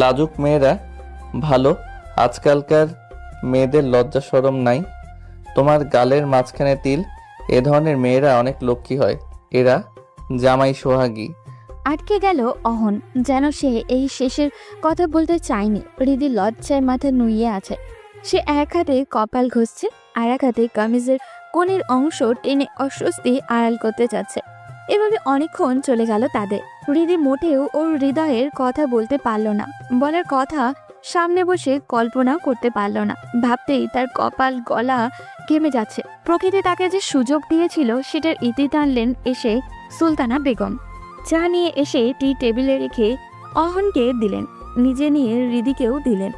লাজুক মেয়েরা ভালো। আজকালকার মেয়েদের লজ্জা শরম নাই। তোমার গালের মাঝখানে তিল, এ ধরনের মেয়েরা অনেক লক্ষ্মী হয়। এরা জামাই সোহাগী। আটকে গেল অহন, যেন সে এই শেষের কথা বলতে চায়নি। রিদি লজ্জায় মাথা নুইয়ে আছে। সে এক হাতে কপাল ঘষছে, আর এক হাতে কামিজের কোণের অংশ টেনে অস্বস্তি আড়াল করতে যাচ্ছে। এভাবে অনেকক্ষণ চলে গেল তাদের। হৃদি মোটেও ওর হৃদয়ের কথা বলতে পারল না, বলার কথা সামনে বসে কল্পনা করতে পারল না। ভাবতেই তার কপাল গলা ঘেমে যাচ্ছে। প্রকৃতি তাকে যে সুযোগ দিয়েছিল সেটার ইতি টানলেন এসে সুলতানা বেগম। চা নিয়ে এসে টি টেবিলে রেখে অহনকে দিলেন, নিজে নিয়ে হৃদিকেও দিলেন।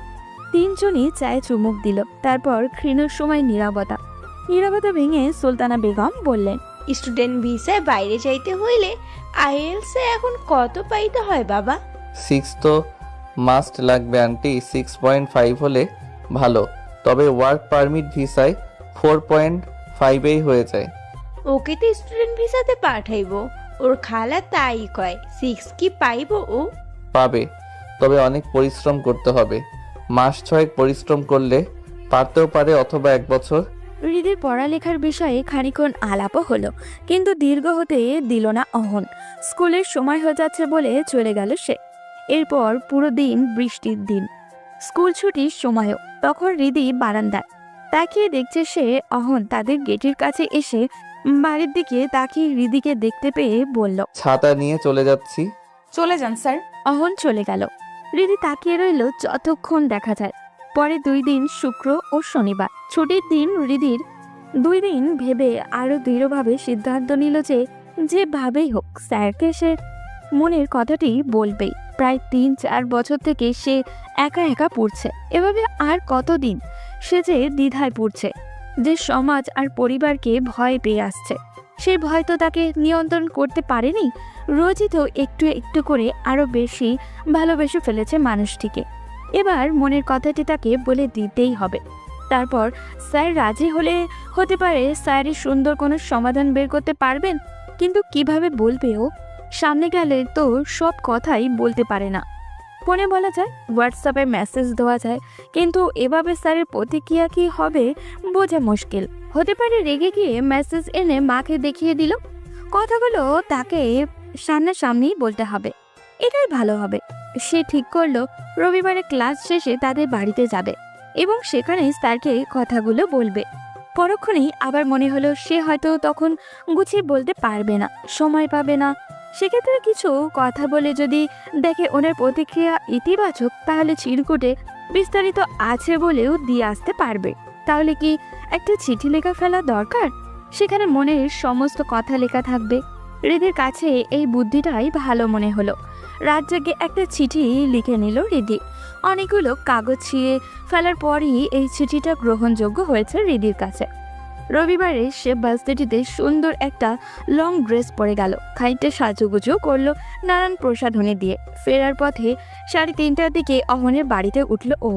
তিনজনই চায়ে চুমুক দিল। তারপর ক্ষীণ সময় নীরবতা ভেঙে সুলতানা বেগম বললেন, স্টুডেন্ট ভিসায় বাইরে যাইতে হইলে আইএলসে এখন কত পাইতে হয় বাবা? 6 তো মাস্ট লাগবে আন্টি। 6.5 হলে ভালো, তবে ওয়ার্ক পারমিট ভিসায় 4.5এই হয়ে যায়। ওকে তো স্টুডেন্ট ভিসাতে পাঠাইবো, ওর খালা তাই কয়। 6 কি পাইবো ও? পাবে, তবে অনেক পরিশ্রম করতে হবে। মাস 6 পরিশ্রম করলে পারতেও পারে, অথবা 1 বছর। হৃদির পড়ালেখার বিষয়ে খানিকক্ষণ আলাপও হলো, কিন্তু দীর্ঘ হতে দিল না অহন। স্কুলের সময় হয়ে যাচ্ছে বলে চলে গেল সে। এরপর পুরো দিন বৃষ্টির দিন, স্কুল ছুটির সময়ও। তখন হৃদি বারান্দায় তাকিয়ে দেখছে সে। অহন তাদের গেটের কাছে এসে বাড়ির দিকে তাকিয়ে হৃদিকে দেখতে পেয়ে বলল, ছাতা নিয়ে চলে যাচ্ছি। চলে যান স্যার। অহন চলে গেল। হৃদি তাকিয়ে রইল যতক্ষণ দেখা যায়। পরে 2 দিন, শুক্র ও শনিবার ছুটির দিন। হৃদির 2 দিন ভেবে আরো দৃঢ়ভাবে সিদ্ধান্ত নিল যে যেভাবেই হোক স্যারকে সে মনের কথাটি বলবেই। প্রায় 3-4 বছর থেকে সে একা একা পড়ছে। এভাবে আর কতদিন সে যে দ্বিধায় পড়ছে, যে সমাজ আর পরিবারকে ভয় পেয়ে আসছে। সেই ভয় তো তাকে নিয়ন্ত্রণ করতে পারেনি। রোজই তো একটু একটু করে আরো বেশি ভালোবেসে ফেলেছে মানুষটিকে। এবার মনের কথাটি তাকে বলে দিতেই হবে। তারপর স্যার রাজি হতে পারে স্যারই সুন্দর কোনো সমাধান বের করতে পারবেন, কিন্তু কিভাবে বলবে ও? সামনে গেলে তো সব কথাই বলতে পারে না। ফোনে বলা যায়, হোয়াটসঅ্যাপে মেসেজ দেওয়া যায়, কিন্তু এভাবে স্যারের প্রতিক্রিয়া কি হবে বোঝা মুশকিল। হতে পারে রেগে গিয়ে মেসেজ এনে মাকে দেখিয়ে দিল। কথাগুলো তাকে সামনাসামনি বলতে হবে, এটাই ভালো হবে। সে ঠিক করলো রবিবারে ক্লাস শেষে তাদের বাড়িতে যাবে এবং সেখানে স্যারকে কথাগুলো বলবে। পরক্ষণেই আবার মনে হলো সে হয়তো তখন গুছিয়ে বলতে পারবে না, সময় পাবে না। সেক্ষেত্রে কিছু কথা বলে যদি দেখে ওনার প্রতিক্রিয়া ইতিবাচক, তাহলে চিরকুটে বিস্তারিত আছে বলেও দিয়ে আসতে পারবে। তাহলে কি একটা চিঠি লেখা ফেলা দরকার? সেখানে মনের সমস্ত কথা লেখা থাকবে। হৃদির কাছে এই বুদ্ধিটাই ভালো মনে হলো। রাত জেগে একটা চিঠি লিখে নিল হৃদি। অনেকগুলো কাগজ ছিঁড়ে ফেলার পরই এই চিঠিটা গ্রহণযোগ্য হয়েছে হৃদির কাছে। রবিবারে সে বার্থডেটিতে সুন্দর একটা লং ড্রেস পরে গেল, খানিকটা সাজুগুজু করলো নানান প্রসাধনী দিয়ে। ফেরার পথে 3:30টার দিকে অহনের বাড়িতে উঠল ও।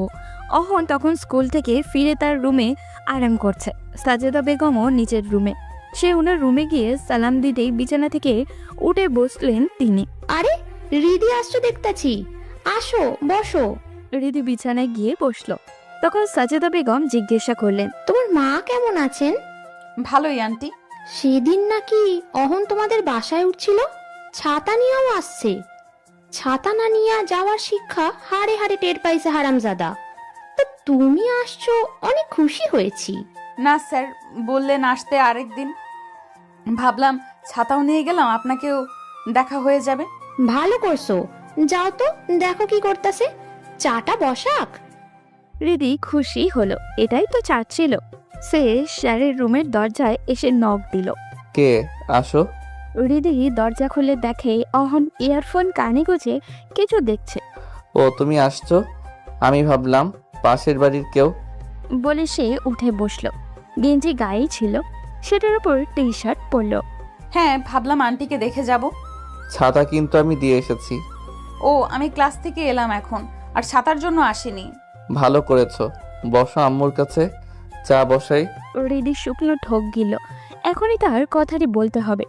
অহন তখন স্কুল থেকে ফিরে তার রুমে আরাম করছে। সাজেদা বেগমও নিজের রুমে। সে ওনার রুমে গিয়ে সালাম দিতেই বিছানা থেকে উঠে বসলেন তিনি। আরে হৃদি আসছো দেখতাছি, আসো বসো। হৃদি বিছানায় গিয়ে বসলো। তখন সাজেদা বেগম জিজ্ঞাসা করলেন, তোমার মা কেমন আছেন? ভালোই আন্টি। সেদিন নাকি অহন তোমাদের বাসায় উঠছিল, ছাতা নিয়েও আসছে। ছাতা না নিয়ে যাওয়ার শিক্ষা হাড়ে হাড়ে টের পাইছে হারামজাদা। তা তুমি আসছো, অনেক খুশি হয়েছি। না স্যার, বললেন আসতে আরেকদিন, ভাবলাম ছাতাও নিয়ে গেলাম, আপনাকেও দেখা হয়ে যাবে। ভালো করছো, যাও তো দেখো কি করতেছে, চাটা বসাক। হৃদি খুশি হলো, এটাই তো চাচ্ছিল। সে স্যারের রুমের দরজায় এসে নক দিল। কে? আসো। হৃদি দরজা খুলে দেখে অহন ইয়ারফোন কানে গুজে কিছু দেখছে। ও, তুমি আসছো? আমি ভাবলাম পাশের বাড়ির কেউ। বলে সে উঠে বসলো। গেঞ্জি গায়েই ছিল, সেটার উপর টি শার্ট পরলো। হ্যাঁ, ভাবলাম আন্টিকে দেখে যাব। ছাতা কিন্তু আমি দিয়ে এসেছি। ও, আমি ক্লাস থেকে এলাম এখন, আর ছাতার জন্য আসিনি। ভালো করেছো, বসো আম্মুর কাছে, চা বসাই। হৃদি শুকনো ঠোক গিল। এখনই তার কথাটি বলতে হবে,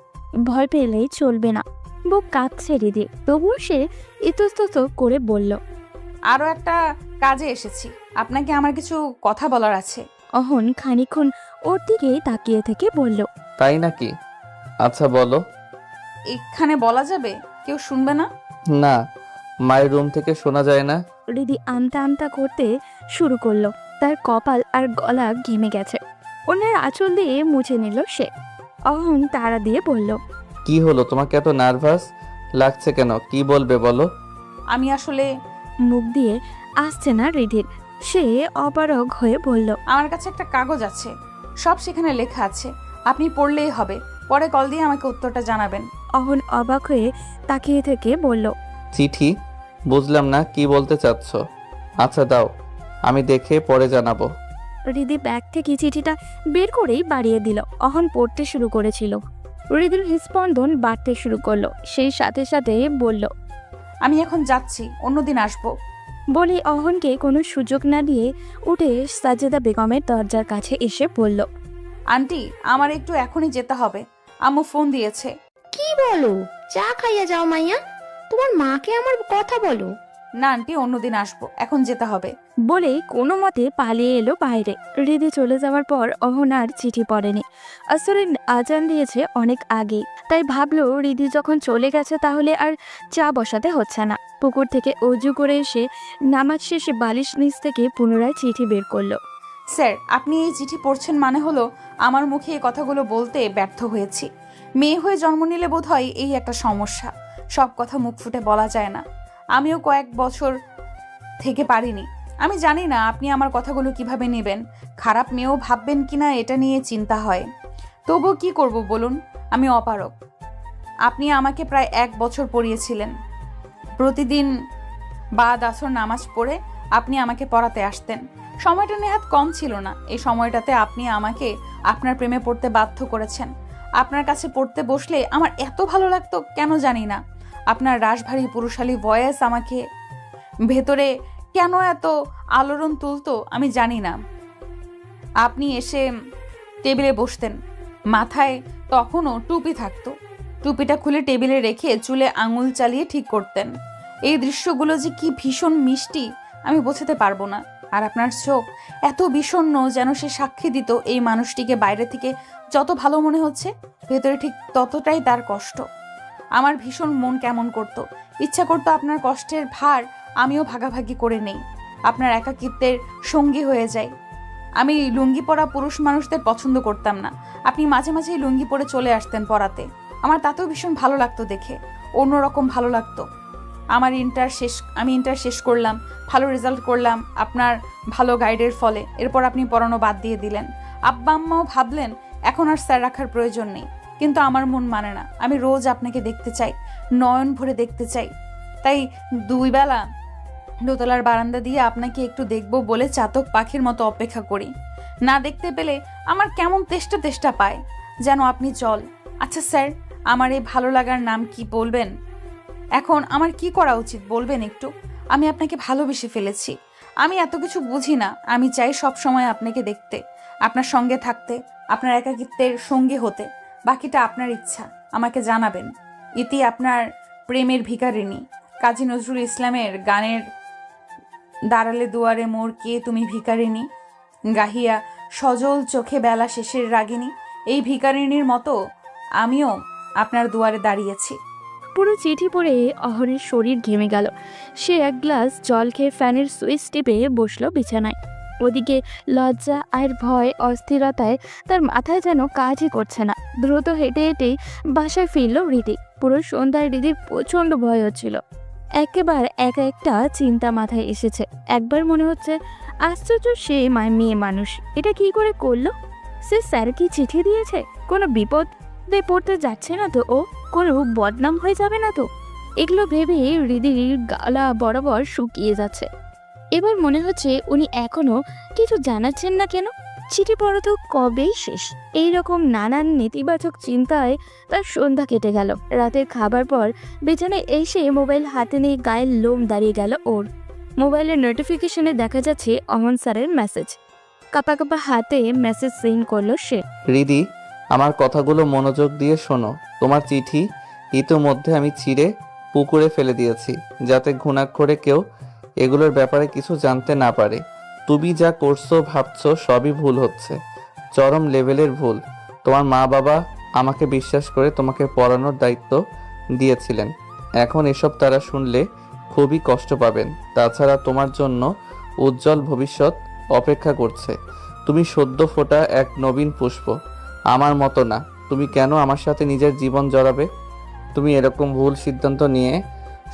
ভয় পেলেই চলবে না। বুক কাঁপছে হৃদি, তবুও সে ইতস্তত করে বলল, আরও একটা কাজে এসেছি, আপনাকে আমার কিছু কথা বলার আছে। অহন খানিকক্ষণ ওর দিকে তাকিয়ে থেকে বলল, তাই নাকি? আচ্ছা বলো। এখানে বলা যাবে? কেউ শুনবে না? না, মায়ের রুম থেকে শোনা যায় না। হৃদি আমতা আমতা করতে শুরু করলো। তার কপাল আর গলা ঘেমে গেছে। অন্যের আঁচল দিয়ে মুছে নিল সে। অহন তাড়া দিয়ে বলল, কি হলো, তোমাকে এত নার্ভাস লাগছে কেন? কি বলবে বলো? আমি আসলে মুখ দিয়ে আসছে না রিধির। সে অপারগ হয়ে বলল, আমার কাছে একটা কাগজ আছে, সব সেখানে লেখা আছে, আপনি পড়লেই হবে। পরে কল দিয়ে আমাকে উত্তরটা জানাবেন। অহন অবাক হয়ে তাকিয়ে থেকে বলল, চিঠি? বুঝলাম না, কি বলতে চাচ্ছ? আচ্ছা দাও, আমি দেখে পরে জানাবো। রিধি ব্যাগ থেকে চিঠিটা বের করেই বাড়িয়ে দিল। অহন পড়তে শুরু করেছিল। রিধির হৃদস্পন্দন বাড়তে শুরু করলো। সেই সাথে সাথে বলল, আমি এখন যাচ্ছি, অন্যদিন আসবো। বলে অহনকে কোনো সুযোগ না দিয়ে উঠে সাজেদা বেগমের দরজার কাছে এসে বলল, আন্টি, আমার একটু এখনই যেতে হবে, আম্মু ফোন দিয়েছে। কি বলো? চা খাইয়া যাও মাইয়া, তোমার মাকে আমার কথা বলো। না আন্টি, অন্যদিন আসবো, এখন যেতে হবে। বলে কোনো মতে পালিয়ে এলো বাইরে। রিধি চলে যাওয়ার পর অহন আর চিঠি পড়েনি। আসরের আজান দিয়েছে অনেক আগে, তাই ভাবলো রিধি যখন চলে গেছে তাহলে আর চা বসাতে হচ্ছে না। পুকুর থেকে অজু করে এসে নামাজ শেষে বালিশ নিচ থেকে পুনরায় চিঠি বের করলো। স্যার, আপনি এই চিঠি পড়ছেন মানে হলো আমার মুখে এই কথাগুলো বলতে ব্যর্থ হয়েছি। মেয়ে হয়ে জন্ম নিলে বোধহয় এই একটা সমস্যা, সব কথা মুখ ফুটে বলা যায় না। আমিও কয়েক বছর থেকে পারিনি। আমি জানি না আপনি আমার কথাগুলো কিভাবে নেবেন, খারাপ মেয়েও ভাববেন কিনা এটা নিয়ে চিন্তা হয়। তবুও কি করব বলুন, আমি অপারগ। আপনি আমাকে প্রায় 1 বছর পড়িয়েছিলেন। প্রতিদিন বাদ আসর নামাজ পড়ে আপনি আমাকে পড়াতে আসতেন। সময়টা নেহাত কম ছিল না। এই সময়টাতে আপনি আমাকে আপনার প্রেমে পড়তে বাধ্য করেছেন। আপনার কাছে পড়তে বসলে আমার এত ভালো লাগতো কেন জানি না। আপনার রাশভারী পুরুষালী ভয়েস আমাকে ভেতরে কেন এত আলোড়ন তুলতো আমি জানি না। আপনি এসে টেবিলে বসতেন, মাথায় তখনও টুপি থাকতো। টুপিটা খুলে টেবিলে রেখে চুলে আঙুল চালিয়ে ঠিক করতেন। এই দৃশ্যগুলো যে কি ভীষণ মিষ্টি আমি বোঝাতে পারবো না। আর আপনার চোখ এত বিষণ্ণ, যেন সে সাক্ষী দিত এই মানুষটিকে বাইরে থেকে যত ভালো মনে হচ্ছে, ভেতরে ঠিক ততটাই তার কষ্ট। আমার ভীষণ মন কেমন করতো, ইচ্ছা করতো আপনার কষ্টের ভার আমিও ভাগাভাগি করে নেই, আপনার একাকিত্বের সঙ্গী হয়ে যাই। আমি লুঙ্গি পরা পুরুষ মানুষদের পছন্দ করতাম না। আপনি মাঝে মাঝেই লুঙ্গি পরে চলে আসতেন পড়াতে, আমার তাতেও ভীষণ ভালো লাগতো দেখে, অন্যরকম ভালো লাগতো। আমি ইন্টার শেষ করলাম, ভালো রেজাল্ট করলাম আপনার ভালো গাইডের ফলে। এরপর আপনি পড়ানো বাদ দিয়ে দিলেন। আব্বা আম্মাও ভাবলেন এখন আর স্যার রাখার প্রয়োজন নেই, কিন্তু আমার মন মানে না। আমি রোজ আপনাকে দেখতে চাই, নয়ন ভরে দেখতে চাই। তাই 2 বেলা দোতলার বারান্দা দিয়ে আপনাকে একটু দেখব বলে চাতক পাখির মতো অপেক্ষা করি। না দেখতে পেলে আমার কেমন তেষ্টা তেষ্টা পায়, যেন আপনি চল। আচ্ছা স্যার, আমার এই ভালো লাগার নাম কি বলবেন? এখন আমার কি করা উচিত বলবেন একটু? আমি আপনাকে ভালোবেসে ফেলেছি। আমি এত কিছু বুঝি না। আমি চাই সব সময় আপনাকে দেখতে, আপনার সঙ্গে থাকতে, আপনার একাকিত্বের সঙ্গী হতে। বাকিটা আপনার ইচ্ছা, আমাকে জানাবেন। ইতি আপনার প্রেমের ভিখারিণী। কাজী নজরুল ইসলামের গানের দাঁড়ালে দুয়ারে মোর কে তুমি ভিখারিণী, গাহিয়া সজল চোখে বেলা শেষের রাগিনী। এই ভিখারিণীর মতো আমিও আপনার দুয়ারে দাঁড়িয়েছি। পুরো চিঠি পড়ে অহনের শরীর ঘেমে গেল। সে এক গ্লাস জল খেয়ে ফ্যানের সুইচ টিপে বসলো বিছানায়। ওদিকে লজ্জা আর ভয় অস্থিরতায় তার মাথায় যেন কাজই করছে না। দ্রুত হেঁটে হেঁটেই বাসায় ফিরল রিধি। পুরো সন্ধ্যায় রিধির প্রচণ্ড ভয় হচ্ছিল। একেবারে একা একটা চিন্তা মাথায় এসেছে। একবার মনে হচ্ছে আশ্চর্য, সে মেয়ে মানুষ এটা কি করে করলো? সে স্যার কি চিঠি দিয়েছে? কোনো বিপদে পড়তে যাচ্ছে না তো? ও কোনো বদনাম হয়ে যাবে না তো? এগুলো ভেবে হৃদির গালা বরাবর শুকিয়ে যাচ্ছে। এবার মনে হচ্ছে উনি এখনো কিছু জানাচ্ছেন না কেন? চিঠি পড়া তো কবেই শেষ। এইরকম নানান নেতিবাচক চিন্তায় তার সন্ধ্যা কেটে গেল। রাতের খাবার পর বিছানায় এসে মোবাইল হাতে নিয়ে গায়ের লোম দাঁড়িয়ে গেল ওর। মোবাইলের নোটিফিকেশনে দেখা যাচ্ছে অমন স্যারের মেসেজ। কাপা কাপা হাতে মেসেজ সিন করলো সে। রিদি, আমার কথাগুলো মনোযোগ দিয়ে শোনো। তোমার চিঠি ইতোমধ্যে আমি ছিঁড়ে পুকুরে ফেলে দিয়েছি, যাতে ঘুণাক্ষরে কেউ এগুলোর ব্যাপারে কিছু জানতে না পারে। তুমি যা করছো ভাবছো সবই ভুল হচ্ছে, চরম লেভেলের ভুল। তোমার মা বাবা আমাকে বিশ্বাস করে তোমাকে পড়ানোর দায়িত্ব দিয়েছিলেন। এখন এসব তারা শুনলে খুবই কষ্ট পাবেন। তাছাড়া তোমার জন্য উজ্জ্বল ভবিষ্যৎ অপেক্ষা করছে। তুমি সদ্য ফোটা এক নবীন পুষ্প, আমার মতো না। তুমি কেন আমার সাথে নিজের জীবন জড়াবে? তুমি এরকম ভুল সিদ্ধান্ত নিয়ে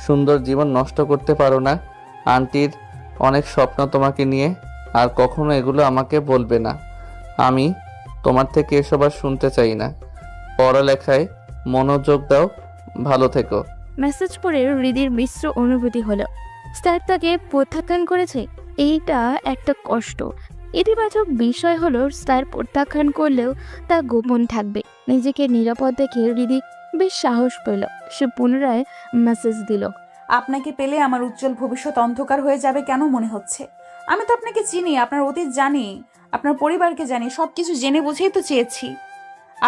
সুন্দর জীবন নষ্ট করতে পারো না। আন্টির অনেক স্বপ্ন তোমাকে নিয়ে, আর কখনো এগুলো আমাকে বলবে না। আমি তোমার থেকে এসব আর শুনতে চাই না। পড়ালেখায় মনোযোগ দাও, ভালো থেকো। মেসেজ পড়ে হৃদির মিশ্র অনুভূতি হলো। স্যার তাকে প্রত্যাখ্যান করেছে, এইটা একটা কষ্ট। ইতিবাচক বিষয় হলো স্যার প্রত্যাখ্যান করলেও তা গোপন থাকবে। নিজেকে নিরাপদ দেখে হৃদি বেশ সাহস পেল। সে পুনরায় মেসেজ দিল। আপনাকে পেলে আমার উজ্জ্বল ভবিষ্যৎ অন্ধকার হয়ে যাবে কেন মনে হচ্ছে? আমি তো আপনাকে চিনি, আপনার অতীত জানি, আপনার পরিবারকে জানি, সবকিছু জেনে বুঝেই তো চেয়েছি।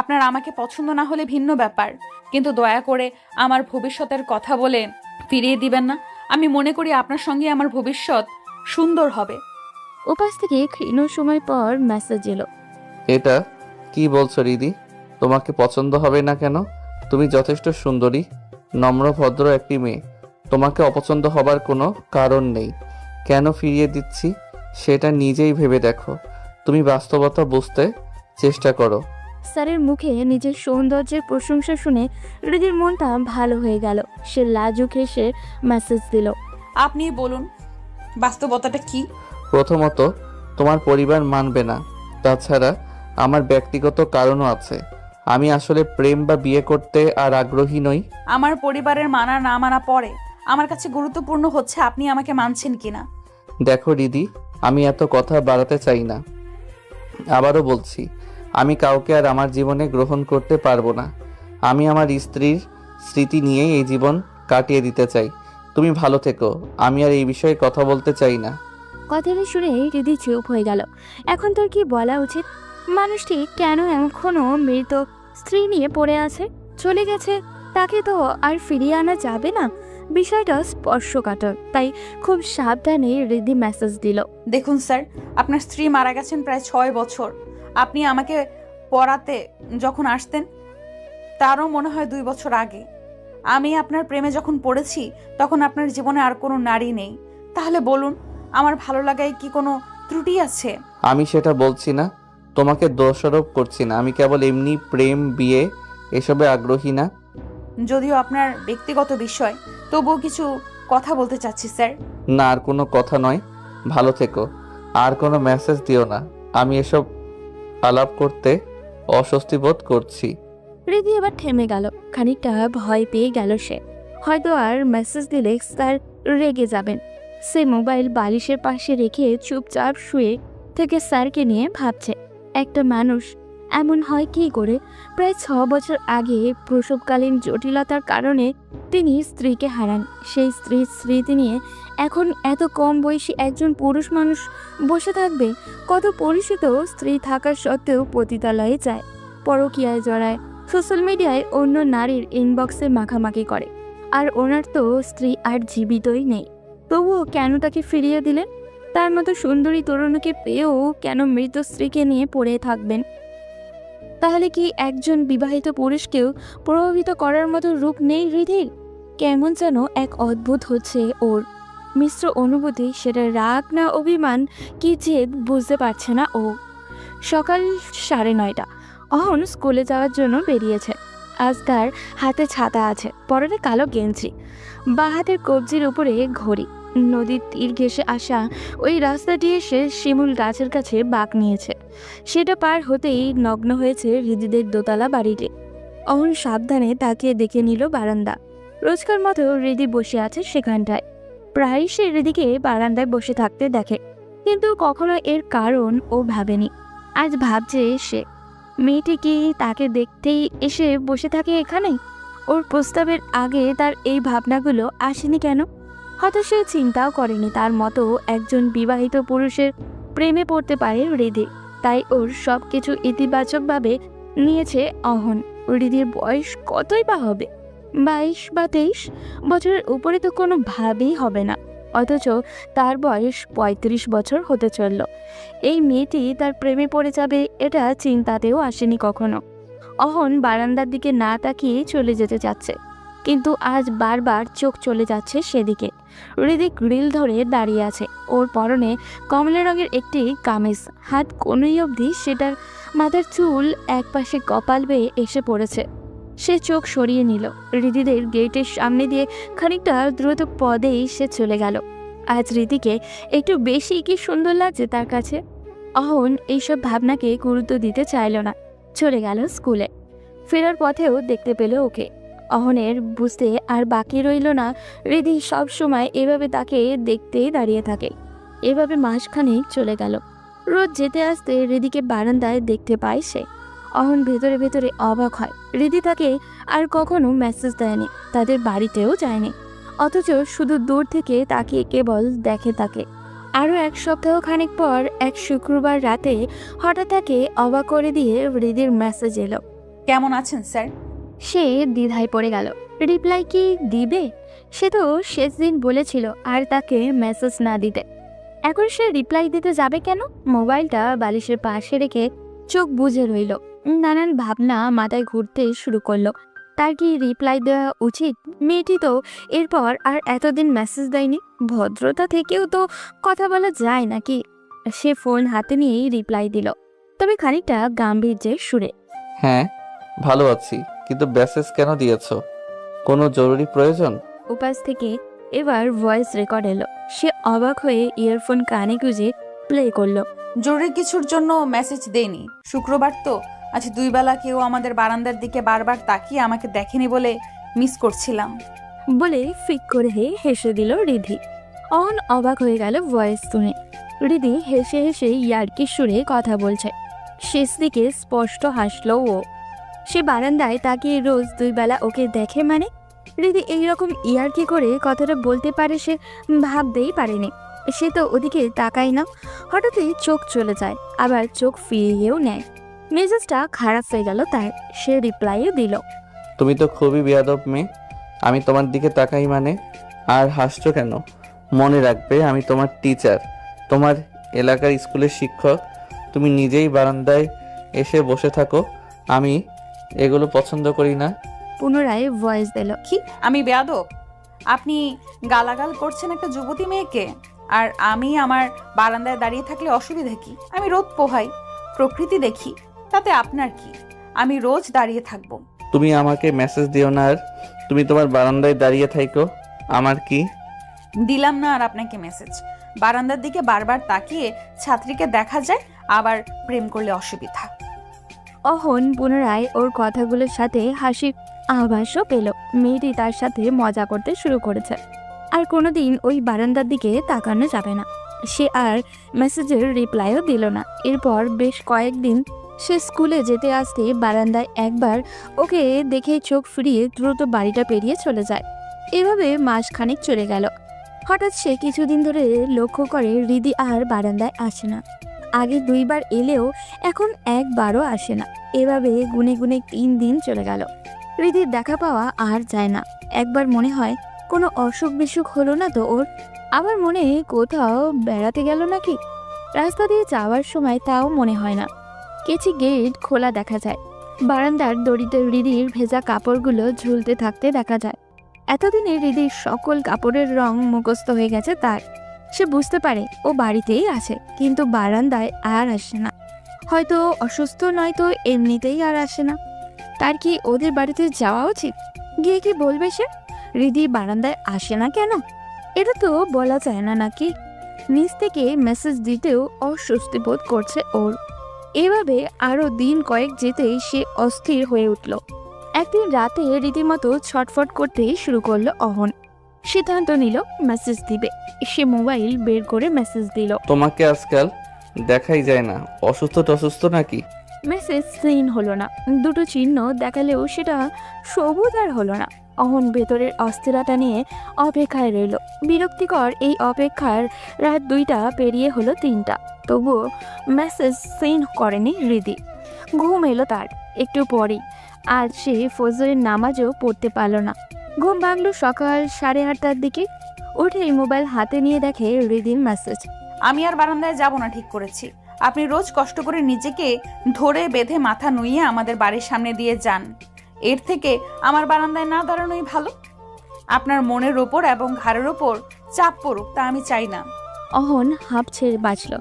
আপনার আমাকে পছন্দ না হলে ভিন্ন ব্যাপার, কিন্তু দয়া করে আমার ভবিষ্যতের কথা বলে ফিরিয়ে দিবেন না। আমি মনে করি আপনার সঙ্গে আমার ভবিষ্যৎ সুন্দর হবে। উপাস থেকে ক্ষীণ সময় পর মেসেজ এলো। এটা কি বলছো রিদি? তোমাকে পছন্দ হবে না কেন? তুমি যথেষ্ট সুন্দরী, নম্র ভদ্র একটি মেয়ে। তোমাকে অপছন্দ হবার কোনো কারণ নেই। কেন ফিরিয়ে দিচ্ছি সেটা নিজেই ভেবে দেখো। তুমি বাস্তবতা বুঝতে চেষ্টা করো। স্যারের মুখে নিজের সৌন্দর্যের প্রশংসা শুনে হৃদির মনটা ভালো হয়ে গেল। সে লাজুক হেসে মেসেজ দিল। আপনি বলুন বাস্তবতাটা কি? প্রথমত, তোমার পরিবার মানবে না। তাছাড়া আমার ব্যক্তিগত কারণও আছে। আমি আসলে প্রেম বা বিয়ে করতে আর আগ্রহী নই। আমার পরিবারের মানা না মানা পরে, আমার কাছে গুরুত্বপূর্ণ হচ্ছে আপনি আমাকে মানছেন কিনা। দেখো রিদি, আমি এত কথা বাড়াতে চাই না। আবারও বলছি, আমি কাউকে আর আমার জীবনে গ্রহণ করতে পারবো না। আমি আমার স্ত্রীর স্মৃতি নিয়েই এই জীবন কাটিয়ে দিতে চাই। তুমি ভালো থেকো। আমি আর এই বিষয়ে কথা বলতে চাই না। কথাটা শুনে হৃদি চুপ হয়ে গেল। এখন তোর কি বলা উচিত? মানুষটি কেন এখনো মৃত স্ত্রী নিয়ে পড়ে আছে? চলে গেছে, তাকে তো আর ফিরিয়ে আনা যাবে না। বিষয়টা স্পর্শকাতর, তাই খুব সাবধানে হৃদি মেসেজ দিল। দেখুন স্যার, আপনার স্ত্রী মারা গেছেন প্রায় 6 বছর। আপনি আমাকে পড়াতে যখন আসতেন তারও মনে হয় 2 বছর আগে। আমি আপনার প্রেমে যখন পড়েছি তখন আপনার জীবনে আর কোনো নারী নেই। তাহলে বলুন, আমার ভালো লাগায় কি কোনো ত্রুটি আছে? আমি সেটা বলছি না, তোমাকে দোষারোপ করছি না। আমি কেবল এমনি প্রেম বিয়ে এসবে আগ্রহী না। যদিও আপনার ব্যক্তিগত বিষয়, তবুও কিছু কথা বলতে চাচ্ছি স্যার। না, আর কোনো কথা নয়। ভালো থেকো। আর কোনো মেসেজ দিও না। আমি এসব আলাপ করতে অস্বস্তি বোধ করছি। হৃদি এবার থেমে গেল। খানিকটা ভয় পেয়ে গেল সে। হয়তো আর মেসেজ দিলে স্যার রেগে যাবেন। সে মোবাইল বালিশের পাশে রেখে চুপচাপ শুয়ে থেকে স্যারকে নিয়ে ভাবছে, একটা মানুষ এমন হয় কী করে? প্রায় 6 বছর আগে প্রসবকালীন জটিলতার কারণে তিনি স্ত্রীকে হারান। সেই স্ত্রীর স্মৃতি নিয়ে এখন এত কম বয়সী একজন পুরুষ মানুষ বসে থাকবে? কত পরিচিত স্ত্রী থাকার সত্ত্বেও পতিতালয়ে যায়, পরকীয়ায় জড়ায়, সোশ্যাল মিডিয়ায় অন্য নারীর ইনবক্সে মাখামাখি করে। আর ওনার তো স্ত্রী আর জীবিতই নেই। তবুও কেন তাকে ফিরিয়ে দিলেন? তার মতো সুন্দরী তরুণীকে পেয়েও কেন মৃত স্ত্রীকে নিয়ে পড়ে থাকবেন? তাহলে কি একজন বিবাহিত পুরুষকেও প্রভাবিত করার মতো রূপ নেই হৃদির? কেমন যেন এক অদ্ভুত হচ্ছে ওর। মিশ্র অনুভূতি, সেটা রাগ না অভিমান কি জেদ বুঝতে পারছে না ও। সকাল 9:30। অহন স্কুলে যাওয়ার জন্য বেরিয়েছে। আজ তার হাতে ছাতা আছে, পরনে কালো গেঞ্জি, বাঁ হাতের কবজির উপরে ঘড়ি। নদীর তীর ঘেঁষে আসা ওই রাস্তাটি এসে শিমুল গাছের কাছে বাঁক নিয়েছে। সেটা পার হতেই নগ্ন হয়েছে হৃদিদের দোতলা বাড়িটি। অহন সাবধানে তাকিয়ে দেখে নিল বারান্দা। রোজকার মতো হৃদি বসে আছে সেখানটায়। প্রায় সে হৃদিকে বারান্দায় বসে থাকতে দেখে, কিন্তু কখনো এর কারণ ও ভাবেনি। আজ ভাবছে সে, মেয়েটি কি তাকে দেখতেই এসে বসে থাকে এখানে? ওর প্রস্তাবের আগে তার এই ভাবনাগুলো আসেনি কেন? হয়তো সে চিন্তাও করেনি তার মতো একজন বিবাহিত পুরুষের প্রেমে পড়তে পারে হৃদি। তাই ওর সব কিছু ইতিবাচকভাবে নিয়েছে অহন। হৃদির বয়স কতই বা হবে? 22 বা 23 বছরের উপরে তো কোনো ভাবেই হবে না। অথচ তার বয়স 35 বছর হতে চলল। এই মেয়েটি তার প্রেমে পড়ে যাবে এটা চিন্তাতেও আসেনি কখনো। অহন বারান্দার দিকে না তাকিয়ে চলে যেতে চাচ্ছে, কিন্তু আজ বারবার চোখ চলে যাচ্ছে সেদিকে। হৃদি গ্রিল ধরে দাঁড়িয়ে আছে। ওর পরনে কমলা রঙের একটি কামিজ, হাত কোনই অবধি সেটার মাথার চুল একপাশে কপাল বেয়ে এসে পড়েছে। সে চোখ সরিয়ে নিল। হৃদিদের গেটের সামনে দিয়ে খানিকটা দ্রুত পদেই সে চলে গেল। আজ হৃদিকে একটু বেশি কি সুন্দর লাগছে তার কাছে। অহন এইসব ভাবনাকে গুরুত্ব দিতে চাইল না, চলে গেল স্কুলে। ফেরার পথেও দেখতে পেল ওকে। অহনের বুঝতে আর বাকি রইল না হৃদি সব সময় এভাবে তাকে দেখতেই দাঁড়িয়ে থাকে। এভাবে মাসখানেক চলে গেল। রোজ যেতে আসতে হৃদিকে বারান্দায় দেখতে পায় সে। অহন ভেতরে ভেতরে অবাক হয়। হৃদি তাকে আর কখনো মেসেজ দেয়নি, তাদের বাড়িতেও যায়নি, অথচ শুধু দূর থেকে তাকিয়ে কেবল দেখে তাকে। আরও এক সপ্তাহ খানিক পর এক শুক্রবার রাতে হঠাৎ তাকে অবাক করে দিয়ে হৃদির মেসেজ এলো। কেমন আছেন স্যার? সে দ্বিধায় পড়ে গেল। রিপ্লাই কি দিবে? সে তো শেষ দিন বলেছিল আর তাকে মেসেজ না দিতে। এখন সে রিপ্লাই দিতে যাবে কেন? মোবাইলটা বালিশের পাশে রেখে চোখ বুজে রইল। নানান ভাবনা মাথায় ঘুরতে শুরু করলো। তার কি রিপ্লাই দেওয়া উচিত? মেয়েটি তো এরপর আর এতদিন মেসেজ দেয়নি, ভদ্রতা থেকেও তো কথা বলা যায় নাকি? সে ফোন হাতে নিয়েই রিপ্লাই দিল, তবে খানিকটা গাম্ভীর্যের সুরে। হ্যাঁ, ভালো আছি, কিন্তু মেসেজ কেন দিয়েছো? কোনো জরুরি প্রয়োজন? উপাস থেকে এবার ভয়েস রেকর্ড এলো। সে অবাক হয়ে ইয়ারফোন কানে গুঁজে প্লে করলো। জরুরি কিছুর জন্য মেসেজ দেইনি। শুক্রবার তো, আজ 2 বেলা কেউ আমাদের বারান্দার দিকে বারবার তাকিয়ে আমাকে দেখেনি বলে মিস করছিলাম বলে ফিক করে হেসে দিল রিধি। অন অবাক হয়ে গেল ভয়েস শুনে। রিধি হেসে হেসে ইয়ার্কির সুরে কথা বলছে। শেষ দিকে স্পষ্ট হাসলো ও। সে বারান্দায় তাকিয়ে রোজ 2 বেলা ওকে দেখে মানে? রিধি এইরকম ইয়ার্কি করে কথাটা বলতে পারে সে ভাবতেই পারেনি। সে তো ওদিকে তাকায় না, হঠাৎই চোখ চলে যায়, আবার চোখ ফিরিয়েও নেয়। মেজাজটা খারাপ হয়ে গেল তার। সে রিপ্লাইও দিল, তুমি তো খুবই বেয়াদব মেয়ে। আমি তোমার দিকে তাকাই মানে? আর হাসছো কেন? মনে রাখবে আমি তোমার টিচার, তোমার এলাকার স্কুলের শিক্ষক। তুমি নিজেই বারান্দায় এসে বসে থাকো। আমি এগুলো পছন্দ করি না। পুনরায় ভয়েস দিল, কি আমি বেয়াদব? আপনি গালাগাল করছেন একটা যুবতী মেয়েকে, আর আমি আমার বারান্দায় দাঁড়িয়ে থাকলে অসুবিধা কি? আমি রোদ পোহাই, প্রকৃতি দেখি, তাতে আপনার কি? আমি রোজ দাঁড়িয়ে থাকবো। তুমি আমাকে মেসেজ দিও না, আর তুমি তোমার বারান্দায় দাঁড়িয়ে থাকো, আমার কি? দিলাম না আর আপনাকে মেসেজ। বারান্দার দিকে বারবার তাকিয়ে ছাত্রীকে দেখা যায়, আবার প্রেম করলে অসুবিধা। অহন পুনরায় ওর কথাগুলোর সাথে হাসির আভাসও পেল। মেয়েটি তার সাথে মজা করতে শুরু করেছে। আর কোনোদিন ওই বারান্দার দিকে তাকানো যাবে না। সে আর মেসেজের রিপ্লাইও দিল না। এরপর বেশ কয়েকদিন সে স্কুলে যেতে আসতে বারান্দায় একবার ওকে দেখে চোখ ফিরিয়ে দ্রুত বাড়িটা পেরিয়ে চলে যায়। এভাবে মাসখানেক চলে গেল। হঠাৎ সে কিছুদিন ধরে লক্ষ্য করে হৃদি আর বারান্দায় আসে না। আগে 2 বার এলেও এখন একবারও আসে না। এভাবে গুনে গুনে 3 দিন চলে গেল। হৃদির দেখা পাওয়া আর যায় না। একবার মনে হয় কোনো অসুখ বিসুখ হলো না তো ওর, আবার মনে কোথাও বেড়াতে গেল নাকি। রাস্তা দিয়ে যাওয়ার সময় তাও মনে হয় না। কেচি গেট খোলা দেখা যায়। বারান্দার দড়িতে হৃদির ভেজা কাপড়গুলো ঝুলতে থাকতে দেখা যায়। এতদিনে হৃদির সকল কাপড়ের রং মুখস্থ হয়ে গেছে তার। সে বুঝতে পারে ও বাড়িতেই আছে, কিন্তু বারান্দায় আর আসে না। হয়তো অসুস্থ, নয়তো এমনিতেই আর আসে না। তার কি ওদের বাড়িতে যাওয়া উচিত? গিয়ে কি বলবে সে হৃদি বারান্দায় আসে না কেন? এটা তো বলা যায় না নাকি? নিজ থেকে মেসেজ দিতেও অস্বস্তি বোধ করছে ওর। এভাবে আরো দিন কয়েক যেতেই সে অস্থির হয়ে উঠল। একদিন রাতে রীতিমতো ছটফট করতে শুরু করলো অহন। সিদ্ধান্ত নিল মেসেজ দিবে। সে মোবাইল বের করে মেসেজ দিল, তোমাকে আজকাল দেখাই যায় না, অসুস্থ টসুস্থ নাকি? মেসেজ সিন হলো না। 2টো চিহ্ন দেখালেও সেটা সবুজ আর হলো না। অহন ভেতরের অস্থিরতা নিয়ে অপেক্ষায় রইল। বিরক্তিকর এই অপেক্ষার রাত 2টা পেরিয়ে হলো 3টা, তবুও মেসেজ সিন করেনি হৃদি। ঘুম এলো তার একটু পরেই। আজ সে ফজরের নামাজও পড়তে পারল না। ঘুম ভাঙল সকাল 8:30টার দিকে। উঠেই মোবাইল হাতে নিয়ে দেখে হৃদির মেসেজ। আমি আর বারান্দায় যাব না ঠিক করেছি। আপনি রোজ কষ্ট করে নিজেকে ধরে বেঁধে মাথা নুইয়ে আমাদের বাড়ির সামনে দিয়ে যান। এর থেকে আমার বারান্দায় না দাঁড়ানোই ভালো। আপনার মনের ওপর এবং ঘাড়ের ওপর চাপ পড়ুক তা আমি চাই না। অহন হাঁপ ছেড়ে বাঁচল।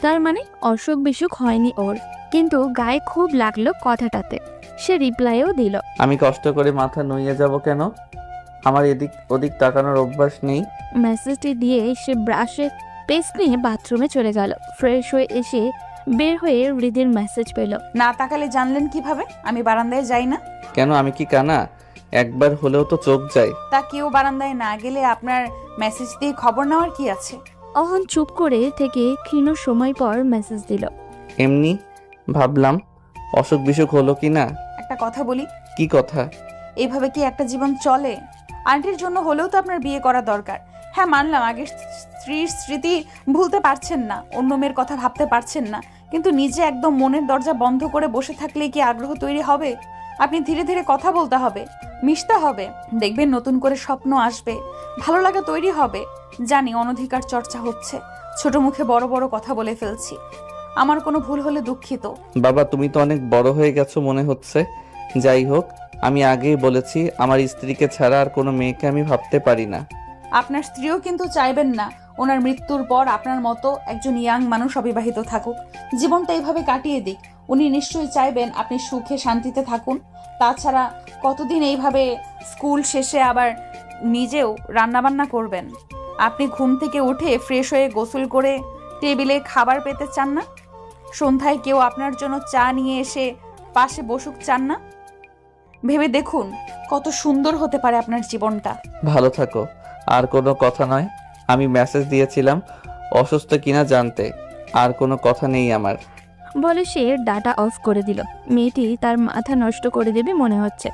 তার মানে অসুখ বিসুখ হয়নি ওর, কিন্তু গায়ে খুব লাগলো কথাটাতে। সে রিপ্লাইও দিল, আমি কষ্ট করে মাথা নুইয়ে যাব কেন? আমার এদিক ওদিক তাকানোর অভ্যাস নেই। মেসেজটি দিয়ে সে ব্রাশে পেস্ট নিয়ে বাথরুমে চলে গেল। ফ্রেশ হয়ে এসে বের হয়ে হৃদির মেসেজ পেল। না তাকালে জানলেন কিভাবে আমি বারান্দায় যাই না? কেন, আমি কি কানা? একবার হলেও তো চোখ যায়। তা কেউ বারান্দায় না গেলে আপনার মেসেজ দিয়ে খবর নেওয়ার কি আছে? অহন চুপ করে থেকে ক্ষীণ সময় পর মেসেজ দিল। এমনি ভাবলাম অসুখ বিসুখ হলো কি না। একটা কথা বলি, কি কথা? এইভাবে কি একটা জীবন চলে? আন্টির জন্য হলেও তো আপনার বিয়ে করা দরকার। হ্যাঁ মানলাম আগের স্ত্রীর স্মৃতি ভুলতে পারছেন না, অন্য মেয়ের কথা ভাবতে পারছেন না, কিন্তু নিজে একদম মনের দরজা বন্ধ করে বসে থাকলে কি আগ্রহ তৈরি হবে? আপনি ধীরে ধীরে কথা বলতে হবে, মিশতে হবে, দেখবেন নতুন করে স্বপ্ন আসবে, ভালো লাগা তৈরি হবে। জানি অনধিকার চর্চা হচ্ছে, ছোট মুখে বড় বড় কথা বলে ফেলছি, আমার কোনো ভুল হলে দুঃখিত। বাবা, তুমি তো অনেক বড় হয়ে গেছো মনে হচ্ছে। যাই হোক, আমি আগেই বলেছি আমার স্ত্রীকে ছাড়া আর কোনো মেয়েকে আমি ভাবতে পারি না। আপনার স্ত্রীও কিন্তু চাইবেন না ওনার মৃত্যুর পর আপনার মতো একজন ইয়াং মানুষ অবিবাহিত থাকুক, জীবনটা এইভাবে কাটিয়ে দিক। উনি নিশ্চয়ই চাইবেন আপনি সুখে শান্তিতে থাকুন। তাছাড়া কতদিন এইভাবে স্কুল শেষে আবার নিজেও রান্নাবান্না করবেন? আপনি ঘুম থেকে উঠে ফ্রেশ হয়ে গোসল করে টেবিলে খাবার পেতে চান না? সন্ধ্যায় কেউ আপনার জন্য চা নিয়ে এসে পাশে বসুক চান না? ভেবে দেখুন কত সুন্দর হতে পারে আপনার জীবনটা। ভালো থাকো, আর কোনো কথা নয়। আমি মেসেজ দিয়েছিলাম অসুস্থ কিনা জানতে, আর কোনো কথা নেই আমার। বলে সে ডাটা অফ করে দিল। মেয়েটি তার মাথা নষ্ট করে দেবে মনে হচ্ছে।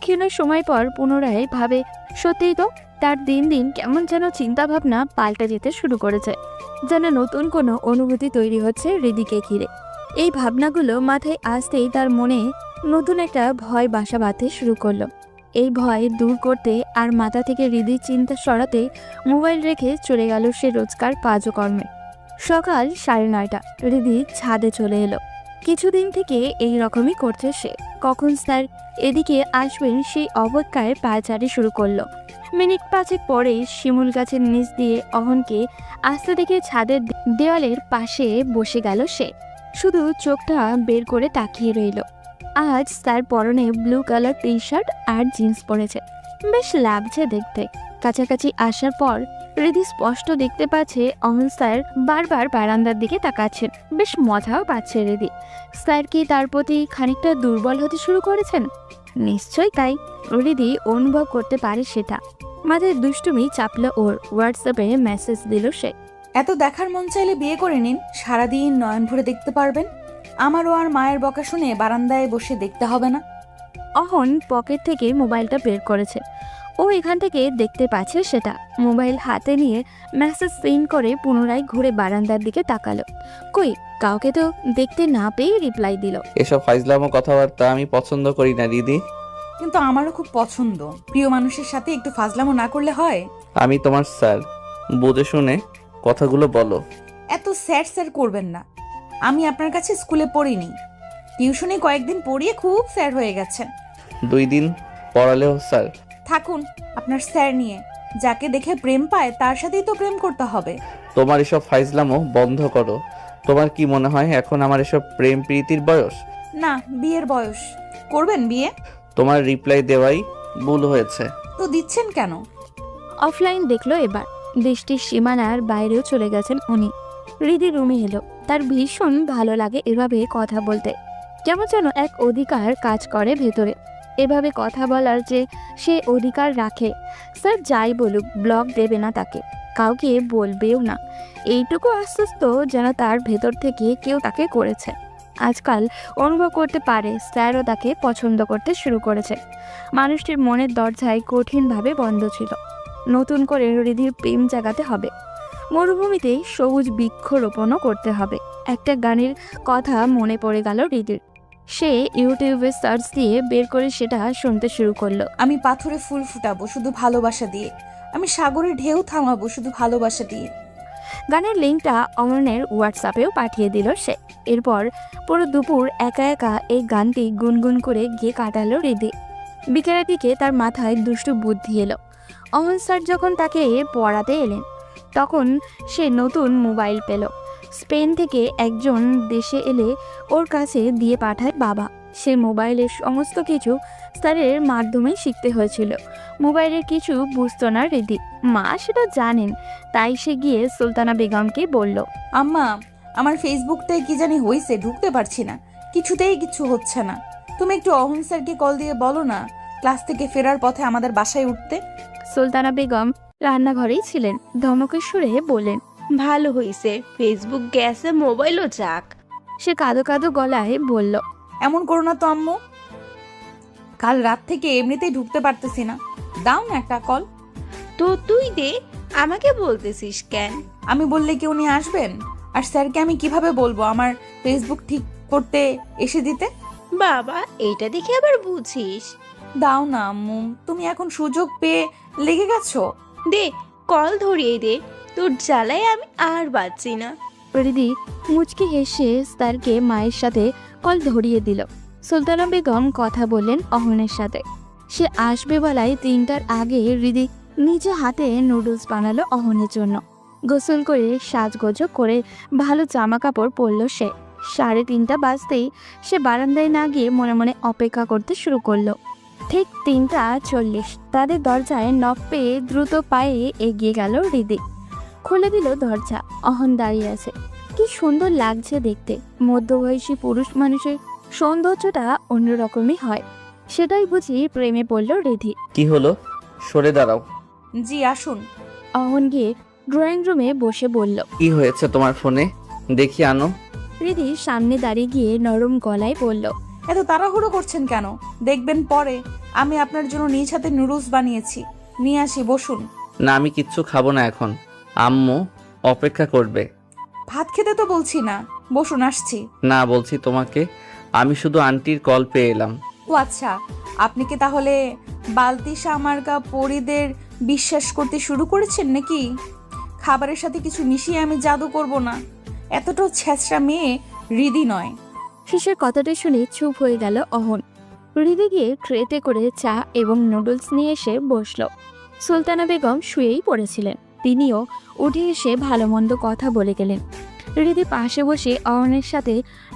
ক্ষীণ সময় পর পুনরায় ভাবে, সত্যিই তো তার দিন দিন কেমন যেন চিন্তা ভাবনা পাল্টে যেতে শুরু করেছে, যেন নতুন কোনো অনুভূতি তৈরি হচ্ছে হৃদিকে ঘিরে। এই ভাবনাগুলো মাথায় আসতেই তার মনে নতুন একটা ভয় বাসা বাঁধতে শুরু করলো। এই ভয় দূর করতে আর মাথা থেকে হৃদির চিন্তা সরাতে মোবাইল রেখে চলে গেল সে রোজকার কাজকর্মে। সকাল 9:30, হৃদি ছাদে চলে এলো। কিছুদিন থেকে এই রকমই করছে সে। কখন স্যার এদিকে আসবেন সেই অপেক্ষায় পায়চারি শুরু করলো। মিনিট 5 পরে শিমুল গাছের নিচ দিয়ে অহনকে আসতে দেখে ছাদের দেওয়ালের পাশে বসে গেল সে। শুধু চোখটা বের করে তাকিয়ে রইল। আজ তার পরনে ব্লু কালার টি শার্ট আর জিন্স পরেছে, বেশ লাগছে দেখতে। কাছাকাছি আসার পর হৃদি স্পষ্ট দেখতে পাচ্ছে অহন স্যার বারবার বারান্দার দিকে তাকাচ্ছেন। বেশ মজাও পাচ্ছে হৃদি। স্যার কি তার প্রতি খানিকটা দুর্বল হতে শুরু করেছেন? নিশ্চয়ই তাই, হৃদি অনুভব করতে পারে সেটা। মাঝে দুষ্টুমি চাপলো ওর। হোয়াটসঅ্যাপে মেসেজ দিল সে। এত দেখার মন চাইলে বিয়ে করে নিন, সারাদিন নয়ন ভরে দেখতে পারবেন। আমারও আর মায়ের বকা শুনে বারান্দায় বসে দেখতে হবে না। অহন পকেট থেকে মোবাইলটা বের করেছে। ও এখান থেকে দেখতে পাচ্ছে সেটা। মোবাইল হাতে নিয়ে মেসেজ সিন করে পুনরায় ঘুরে বারান্দার দিকে তাকালো। কই, কাউকে তো দেখতে না পেয়ে রিপ্লাই দিল। এসব ফাইজলামো কথাবার্তা আমি পছন্দ করি না দিদি। কিন্তু আমারও খুব পছন্দ। প্রিয় মানুষের সাথে একটু ফাজলামো না করলে হয়? আমি তোমার স্যার, বুঝে শুনে কথাগুলো বলো। এত স্যার স্যার করবেন না। আমি আপনার কাছে স্কুলে পড়িনি, টিউশনে কয়েকদিন পড়িয়ে খুব স্যার হয়ে গেছেন। 2 দিন পড়ালেও স্যার। থাকুন আপনার স্যার নিয়ে, যাকে দেখে প্রেম পায় তার সাথেই তো প্রেম করতে হবে। তোমার এসব ফাইজলামো বন্ধ করো। তোমার কি মনে হয় এখন আমার এসব প্রেম প্রীতির বয়স? না, বিয়ের বয়স। করবেন বিয়ে? তোমার রিপ্লাই দেওয়াই ভুল হয়েছে। তো দিচ্ছেন কেন? অফলাইন দেখলো এবার। দৃষ্টির সীমানার বাইরেও চলে গেছেন উনি। হৃদি রুমে এলো। তার ভীষণ ভালো লাগে এভাবে কথা বলতে, যেমন যেন এক অধিকার কাজ করে ভেতরে। এভাবে কথা বলার যে সে অধিকার রাখে। স্যার যাই বলুক ব্লক দেবে না তাকে, কাউকে বলবেও না। এইটুকু আশ্বস্ত যেন তার ভেতর থেকে কেউ তাকে করেছে। আজকাল অনুভব করতে পারে স্যারও তাকে পছন্দ করতে শুরু করেছে। মানুষটির মনের দরজায় কঠিনভাবে বন্ধ ছিল। নতুন করে হৃদির প্রেম জাগাতে হবে। মরুভূমিতে সবুজ বৃক্ষরোপণও করতে হবে। একটা গানের কথা মনে পড়ে গেল হৃদির। সে ইউটিউবে সার্চ দিয়ে বের করে সেটা শুনতে শুরু করলো। আমি পাথরে ফুল ফুটাবো শুধু ভালোবাসা দিয়ে, আমি সাগরের ঢেউ থামাবো শুধু ভালোবাসা দিয়ে। গানের লিঙ্কটা অমরনের হোয়াটসঅ্যাপেও পাঠিয়ে দিল সে। এরপর পুরো দুপুর একা একা এই গানটি গুনগুন করে গিয়ে কাটালো হৃদি। বিকেলের দিকে তার মাথায় দুষ্টু বুদ্ধি এলো। অহন স্যার যখন তাকে পড়াতে এলেন তখন সে নতুন মোবাইল পেল। স্পেন থেকে একজন দেশে এলে ওর কাছে দিয়ে পাঠায় বাবা। সে মোবাইলের সমস্ত কিছু স্যারের মাধ্যমে শিখতে হয়েছিল। মোবাইলের কিছু বুঝতো না রিদি, মা সেটা জানেন। তাই সে গিয়ে সুলতানা বেগমকে বলল, আম্মা, আমার ফেসবুকটায় কি জানি হয়েছে, ঢুকতে পারছি না, কিছুতেই কিছু হচ্ছে না। তুমি একটু অহন স্যারকে কল দিয়ে বলো না ক্লাস থেকে ফেরার পথে আমাদের বাসায় উঠতে। সুলতানা বেগম রান্নাঘরেই ছিলেন। ধমকের সুরে বললেন, ভালো হইছে, ফেসবুক গেছে, মোবাইলও যাক। সে কাঁদো কাঁদো গলায় বলল, এমন করো না তো আম্মু, কাল রাত থেকে এমনিতেই ঢুকতে পারতেছি না, দাও না একটা কল। তো তুই দে, আমাকে বলতেছিস কেন? আমি বললে কি উনি আসবেন? আর স্যারকে আমি কিভাবে বলবো আমার ফেসবুক ঠিক করতে এসে দিতে? বাবা, এটা দেখে আবার বুঝিস। দাও না আম্মু, তুমি এখন সুযোগ পেয়ে লেগে গেছো। দে, কল ধরিয়ে দে, তোর জ্বালায় আমি আর বাঁচছি না। রিদি মুচকি হেসে স্যারকে মায়ের সাথে কল ধরিয়ে দিল। সুলতানা বেগম কথা বললেন অহনের সাথে। সে আসবে বেলায় 3টার আগে রিদি নিজে হাতে নুডলস বানালো অহনের জন্য। গোসল করে সাজগোজ করে ভালো জামা কাপড় পরল সে। 3:30 বাজতেই সে বারান্দায় না গিয়ে মনে মনে অপেক্ষা করতে শুরু করলো। ঠিক 3:40 তাদের দরজায় নক পেয়ে দ্রুত পায়ে এগিয়ে গেল রিদি। খুলে দিল দরজা। অহন দাঁড়িয়ে আছে। কি সুন্দর লাগছে দেখতে। মধ্যবয়সী পুরুষ মানুষের সৌন্দর্যটা অন্যরকমই হয়। সেটাই বুঝি প্রেমে পড়ল রিধি। কি হলো? সরে দাঁড়াও। জি আসুন। অহন গিয়ে ড্রয়িং রুমে বসে বলল। কি হয়েছে তোমার ফোনে? দেখি আনো। রিধি সামনে দাঁড়িয়ে গিয়ে নরম গলায় বলল, এত তাড়াহুড়ো করছেন কেন? দেখবেন পরে আমি আপনার জন্য নিজ হাতে নুডলস বানিয়েছি, নিয়ে আসি, বসুন। না, আমি কিচ্ছু খাবো না এখন, আম্মু অপেক্ষা করবে। ভাত খেতে তো বলছি না, বসুন, আসছি। না, বলছি তোমাকে, আমি শুধু আন্টির কল পেয়ে এলাম। ও আচ্ছা, আপনি কি তাহলে বালতিসা মার্কা পরিদের বিশ্বাস করতে শুরু করেছেন নাকি? খাবারের সাথে কিছু মিশিয়ে আমি জাদু করব না, এতটাও ছেঁচড়া মেয়ে হৃদি নয়। শেষের কথাটা শুনে চুপ হয়ে গেল অহন। রিধি গিয়ে ট্রেতে করে চা এবং নুডলস নিয়ে এসে বসল। সুলতানা বেগম শুয়েই পড়েছিলেন। তিনিও উঠে এসে ভালো মন্দ কথা বলে গেলেন। রিধি পাশে বসে অহনের সাথে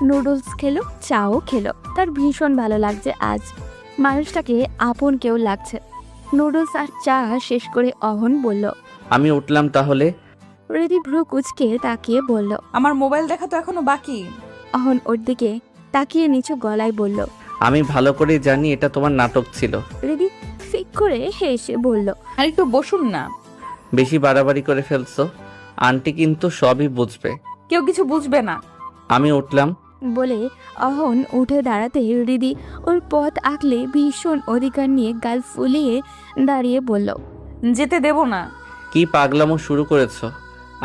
নুডলস খেলো, চাও খেলো। তার ভীষণ ভালো লাগছে আজ। মানুষটাকে আপন কেউ লাগছে। নুডলস আর চা শেষ করে অহন বলল, আমি উঠলাম তাহলে। রিধি ভ্রু কুচকে তাকিয়ে বলল। আমার মোবাইল দেখা তো এখনো বাকি। অহন ওর দিকে তাকিয়ে নিচু গলায় বলল, আমি ভালো করে জানি এটা তোমার নাটক ছিল। রিধি ফিক করে হেসে বলল, আর একটু বসুন না। বেশি বাড়াবাড়ি করে ফেলছো, আন্টি কিন্তু সবই বুঝবে। কেউ কিছু বুঝবে না। আমি উঠলাম। বলে অহন উঠে দাঁড়াতে রিধি ওর পথ আঁকলে ভীষণ অধিকার নিয়ে গাল ফুলিয়ে দাঁড়িয়ে বলল, যেতে দেব না। কি পাগলামো শুরু করেছো?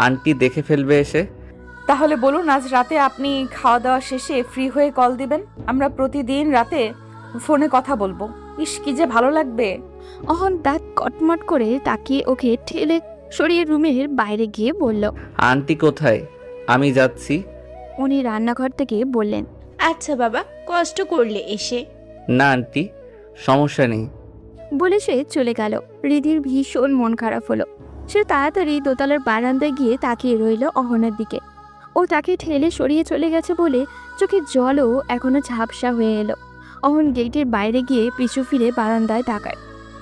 আন্টি দেখে ফেলবে এসে। তাহলে বলুন আজ রাতে আপনি খাওয়া দাওয়া শেষে ফ্রি হয়ে কল দিবেন, আমরা প্রতিদিন রাতে ফোনে কথা বলবো। ইস, কি যে ভালো লাগবে। অহন দাঁত কটমট করে তাকিয়ে ওকে ঠেলে সরিয়ে রুমের বাইরে গিয়ে বলল, আন্টি কোথায়? আমি যাচ্ছি। উনি রান্নাঘর থেকে বললেন, আচ্ছা বাবা, কষ্ট করলে এসে। না আন্টি, সমস্যা নেই। বলে সে চলে গেল। রিধির ভীষণ মন খারাপ হলো। সে তাড়াতাড়ি দোতলার বারান্দায় গিয়ে তাকিয়ে রইল অহনের দিকে। ও তাকে ঠেলে সরিয়ে চলে গেছে বলে চোখের জলও এখনো ঝাপসা হয়ে এলো। অহন গেটের বাইরে গিয়ে পিছু ফিরে বারান্দায় তাকায়।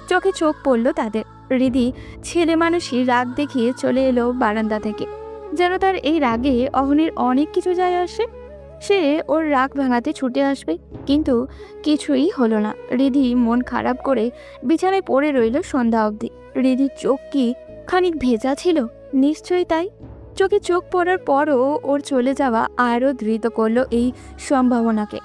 চোখে চোখ পড়ল তাদের। রিধি ছেলে মানুষই রাগ দেখিয়ে চলে এলো বারান্দা থেকে। যেন তার এই রাগে অহনের অনেক কিছু যায় আসে। সে ওর রাগ ভাঙাতে ছুটে আসবে, কিন্তু কিছুই হলো না। রিধি মন খারাপ করে বিছানায় পড়ে রইল সন্ধ্যা অবধি। রিধির চোখ কি খানিক ভেজা ছিল? নিশ্চয়ই তাই। চোখে চোখ পড়ার পরও ওর চলে যাওয়া আরও দৃঢ় করলো এই সম্ভাবনাকে।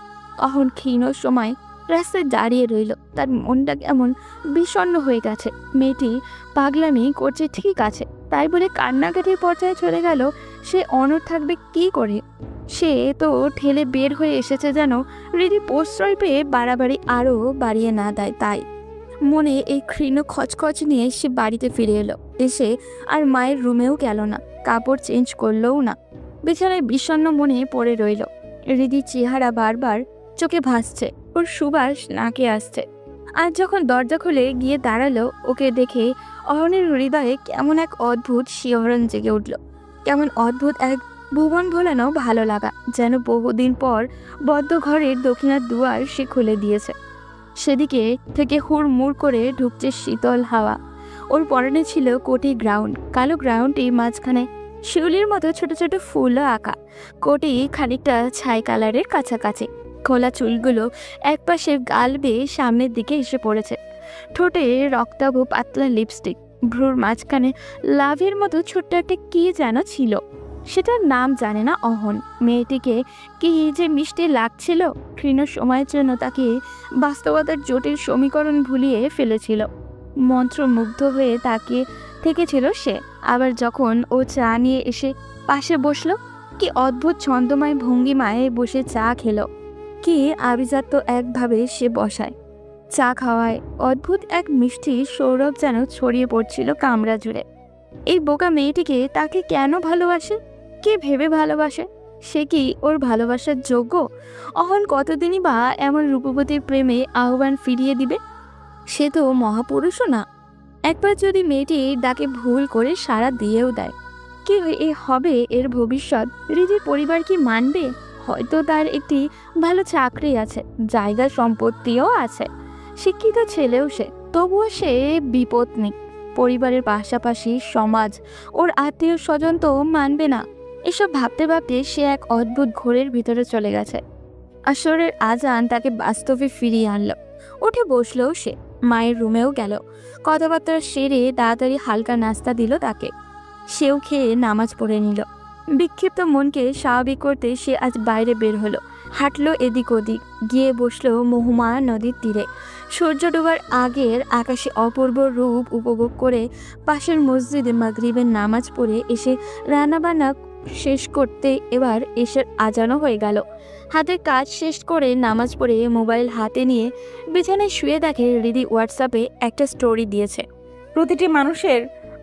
অহন ক্ষীণ সময় রাস্তায় দাঁড়িয়ে রইল। তার মনটা কেমন বিষণ্ণ হয়ে গেছে। মেয়েটি পাগলামি করছে ঠিক আছে, তাই বলে কান্নাকাটির পর্যায়ে চলে গেল। সে অনড় থাকবে কি করে? সে তো ঠেলে বের হয়ে এসেছে যেন রিধি প্রশ্রয় পেয়ে বাড়াবাড়ি আরও বাড়িয়ে না দেয়। তাই মনে এই ক্ষীণ খচখচ নিয়ে সে বাড়িতে ফিরে এলো। এসে আর মায়ের রুমেও গেল না, কাপড় চেঞ্জ করলও না। বিছানায় বিষণ্ণ মনে পড়ে রইল। রিধির চেহারা বারবার চোখে ভাসছে, ওর সুবাস নাকে আসছে। আজ যখন দরজা খুলে গিয়ে দাঁড়ালো, ওকে দেখে অহনের হৃদয়ে কেমন এক অদ্ভুত শিহরণ জেগে উঠল। কেমন অদ্ভুত এক ভুবন ভোলানো ভালো লাগা, যেন বহুদিন পর বদ্ধ ঘরের দক্ষিণার দুয়ার সে খুলে দিয়েছে। সেদিকে থেকে হুড়মুড় করে ঢুকছে শীতল হাওয়া। ওর পরনে ছিল কোটি গ্রাউন্ড, কালো গ্রাউন্ডটি মাঝখানে শিউলির মতো ছোট ছোট ফুলও আঁকা। কোটি খানিকটা ছাই কালারের কাছাকাছি। খোলা চুলগুলো একপাশে গাল বেয়ে সামনের দিকে এসে পড়েছে। ঠোঁটে রক্তাভ পাতলা লিপস্টিক, ভ্রুর মাঝখানে লাভের মতো ছোট্ট একটা কি যেন ছিল, সেটার নাম জানে না অহন। মেয়েটিকে কি যে মিষ্টি লাগছিল, ক্ষীণ সময়ের জন্য তাকে বাস্তবতার জটিল সমীকরণ ভুলিয়ে ফেলেছিল। মন্ত্রমুগ্ধ হয়ে তাকিয়ে থেকেছিল সে। আবার যখন ও চা নিয়ে এসে পাশে বসলো, কি অদ্ভুত ছন্দময় ভঙ্গিমায় বসে চা খেলো, কি আভিজাত্য একভাবে সে বসায়। চা খাওয়ায় অদ্ভুত এক মিষ্টি সৌরভ যেন ছড়িয়ে পড়ছিল কামরা জুড়ে। এই বোকা মেয়েটিকে তাকে কেন ভালোবাসে, কে ভেবে ভালোবাসে? সে কি ওর ভালোবাসার যোগ্য? অহন কতদিনই বা এমন রূপবতীর প্রেমে আহ্বান ফিরিয়ে দিবে? সে তো মহাপুরুষও না। একবার যদি মেয়েটি ডাকে ভুল করে সাড়া দিয়েও দেয়, কি হবে এর ভবিষ্যৎ? হৃদির পরিবার কি মানবে? হয়তো তার একটি ভালো চাকরি আছে, জায়গা সম্পত্তিও আছে, শিক্ষিত ছেলেও সে, তবুও সে বিপত্নিক। পরিবারের পাশাপাশি সমাজ, ওর আত্মীয় স্বজন তো মানবে না। এসব ভাবতে ভাবতে সে এক অদ্ভুত ঘোরের ভিতরে চলে গেছে। আসরের আজান তাকে বাস্তবে ফিরিয়ে আনলো। উঠে বসলো সে, মায়ের রুমেও গেল। কথাবার্তা সেরে তাড়াতাড়ি হালকা নাস্তা দিল তাকে। সেও খেয়ে নামাজ পড়ে নিল। বিক্ষিপ্ত মনকে স্বাভাবিক করতে সে আজ বাইরে বের হলো, হাঁটলো এদিক ওদিক, গিয়ে বসলো মহুমা নদীর তীরে। সূর্য ডোবার আগের আকাশে অপূর্ব রূপ উপভোগ করে পাশের মসজিদে মাগরিবের নামাজ পড়ে এসে রান্নাবান্না শেষ করতে এবার এসের আজানও হয়ে গেল। হাতের কাজ শেষ করে নামাজ পড়ে মোবাইল হাতে নিয়ে বিছানায় শুয়ে দেখে হৃদি হোয়াটসঅ্যাপে একটা স্টোরি দিয়েছে। প্রতিটি মানুষের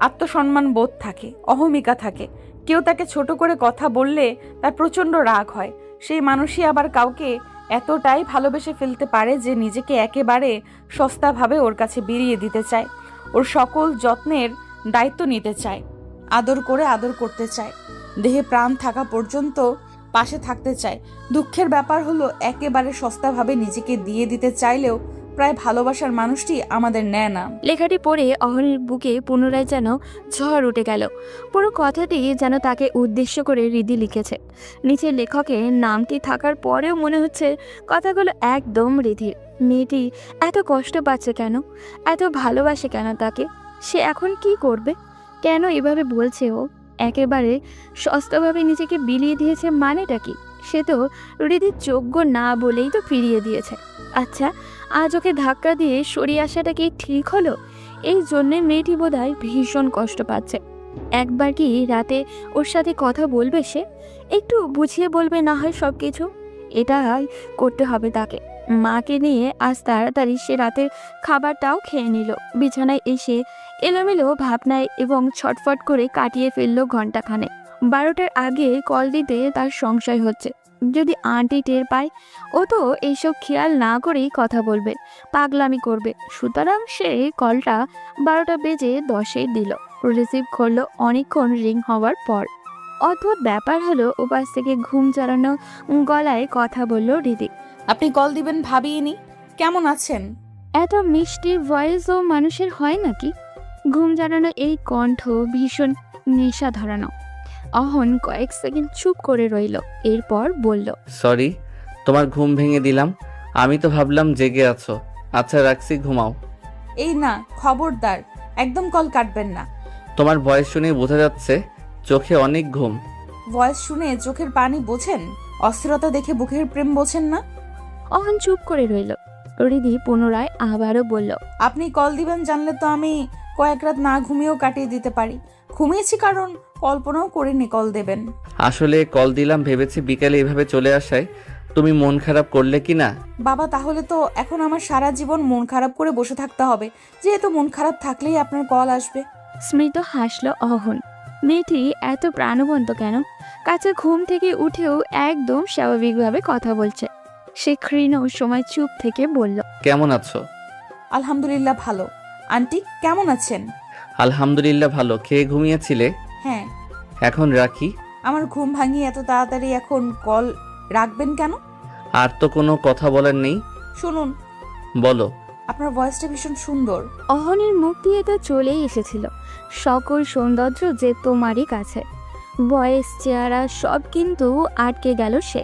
আত্মসম্মান বোধ থাকে, অহমিকা থাকে। কেউ তাকে ছোট করে কথা বললে তার প্রচণ্ড রাগ হয়। সেই মানুষই আবার কাউকে এতটাই ভালোবেসে ফেলতে পারে যে নিজেকে একেবারে সস্তাভাবে ওর কাছে বিলিয়ে দিতে চায়, ওর সকল যত্নের দায়িত্ব নিতে চায়, আদর করে আদর করতে চায়, দেহে প্রাণ থাকা পর্যন্ত পাশে থাকতে চায়। দুঃখের ব্যাপার হলো একেবারে সস্তাভাবে নিজেকে দিয়ে দিতে চাইলেও প্রায় ভালোবাসার মানুষটি আমাদের নেয় না। লেখাটি পড়ে অহনের বুকে পুনরায় যেন ঝড় উঠে গেল। পুরো কথাটি যেন তাকে উদ্দেশ্য করে হৃদি লিখেছে। নিচের লেখকের নামটি থাকার পরেও মনে হচ্ছে কথাগুলো একদম হৃদির। মেয়েটি এত কষ্ট পাচ্ছে কেন, এত ভালোবাসে কেন তাকে? সে এখন কি করবে? কেন এভাবে বলছে ও? একেবারে সস্তাভাবে নিজেকে বিলিয়ে দিয়েছে মানেটা কি? সে তো হৃদির যোগ্য না বলেই তো ফিরিয়ে দিয়েছে। আচ্ছা, আজ ওকে ধাক্কা দিয়ে সরিয়ে আসাটা কি ঠিক হলো? এই জন্যে মেয়েটি বোধহয় ভীষণ কষ্ট পাচ্ছে। একবার কি রাতে ওর সাথে কথা বলবে সে? একটু বুঝিয়ে বলবে না হয় সব কিছু। এটাই করতে হবে তাকে। মাকে নিয়ে আজ তাড়াতাড়ি সে রাতের খাবারটাও খেয়ে নিল। বিছানায় এসে এলোমেলো ভাবনায় এবং ছটফট করে কাটিয়ে ফেললো ঘন্টাখানে। 12টার আগে কল দিতে তার সংশয় হচ্ছে। যদি আন্টি টের পায়, ও তো এইসব খেয়াল না করেই কথা বলবে, পাগলামি করবে। সুতরাং সে কলটা 12টা বেজে 10-এ দিল। রিসিভ করলো অনেকক্ষণ রিং হওয়ার পর। অদ্ভুত ব্যাপার হলো, ওপাশ থেকে ঘুম জড়ানো গলায় কথা বলল হৃদি। আপনি কল দিবেন ভাবিনি। কেমন আছেন? এত মিষ্টি ভয়েসও মানুষের হয় নাকি? ঘুম জড়ানো এই কণ্ঠ ভীষণ নেশা ধরানো। অহন কয়েক সেকেন্ড চুপ করে রইল, এরপর বলল, সরি, তোমার ঘুম ভেঙে দিলাম। আমি তো ভাবলাম জেগে আছো। আচ্ছা রাখছি, ঘুমাও। এই না, খবরদার, একদম কল কাটবেন না। তোমার ভয়েস শুনে বোঝা যাচ্ছে চোখে অনেক ঘুম। ভয়েস শুনে চোখের পানি বোঝেন? অস্থিরতা দেখে বুকের প্রেম বোঝেন না? অহন চুপ করে রইল। হৃদি পুনরায় আবারও বলল, আপনি কল দিবেন জানলে তো আমি কয়েক রাত না ঘুমিয়েও কাটিয়ে দিতে পারি। ঘুমিয়েছি কারণ কল্পনাও করিনি কল দেবেন। আসলে কল দিলাম ভেবেছি বিকালে এভাবে চলে আসায় তুমি মন খারাপ করলে কি না? বাবা, তাহলে তো এখন আমার সারা জীবন মন খারাপ করে বসে থাকতে হবে, যেহেতু মন খারাপ থাকলেই আপনার কল আসবে। স্মিত হাসল অহন। মেয়েটি এত প্রাণবন্ত কেন? কাছে ঘুম থেকে উঠেও একদম স্বাভাবিকভাবে কথা বলছে। সে ক্ষীণ সময় চুপ থেকে বলল, কেমন আছো? আলহামদুলিল্লাহ ভালো। আন্টি কেমন আছেন? আলহামদুলিল্লাহ ভালো। খেয়ে ঘুমিয়েছিলে? হ্যাঁ। এখন রাখি। আমার ঘুম ভাঙিয়ে এত তাড়াতাড়ি এখন কল রাখবেন কেন? আর তো কোনো কথা বলার নেই। শুনুন, বলো। আপনার ভয়েসটা ভীষণ সুন্দর। অহনের মুখ দিয়ে তো চলেই এসেছিল সকল সৌন্দর্য যে তোমারই কাছে। বয়স, চেহারা সব কিন্তু আটকে গেল সে।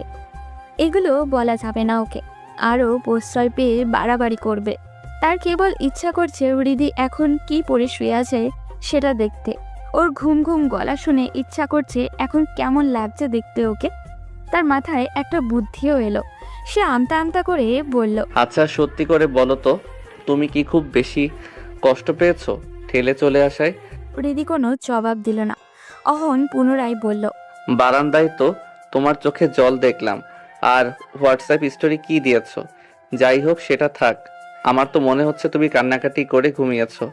এগুলো বলা যাবে না ওকে, আরও প্রশ্রয় পেয়ে বাড়াবাড়ি করবে। তার কেবল ইচ্ছা করছে হৃদি এখন কি পরে শুয়ে আছে সেটা দেখতে। ওর ঘুম ঘুম গলা শুনে ইচ্ছা করছে এখন কেমন লাগছে দেখতে ওকে। তার মাথায় একটা বুদ্ধিও এলো। সে আমতা আমতা করে বলল, আচ্ছা সত্যি করে বলো তো, তুমি কি খুব বেশি কষ্ট পেয়েছো ঠেলে চলে আসায়? হৃদি কোনো জবাব দিল না। অহন পুনরায় বলল, বারান্দায় তো তোমার চোখে জল দেখলাম, আর হোয়াটসঅ্যাপ স্টোরি কি দিয়েছো? যাই হোক সেটা থাক। আমার তো মনে হচ্ছে তুমি কান্নাকাটি করে ঘুমিয়েছো,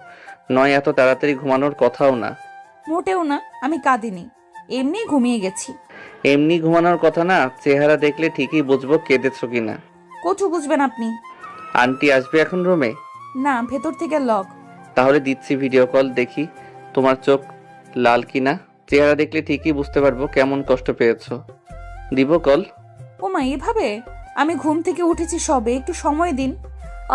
নয় এত তাড়াতাড়ি ঘুমানোর কথাও না। মোটেও না, আমি কাঁদিনি, এমনি ঘুমিয়ে গেছি। এমনি ঘুমানোর কথা না, চেহারা দেখলে ঠিকই বুঝবো কেঁদেছো কিনা। কচু বুঝবেন আপনি? আন্টি আসবে এখন রুমে? না, ভেতর থেকে লক। তাহলে দিচ্ছি ভিডিও কল, দেখি তোমার চোখ লাল কিনা। চেহারা দেখলে ঠিকই বুঝতে পারবো কেমন কষ্ট পেয়েছো। দিব কল? ওমা, এভাবে? আমি ঘুম থেকে উঠেছি সবে, একটু সময় দিন।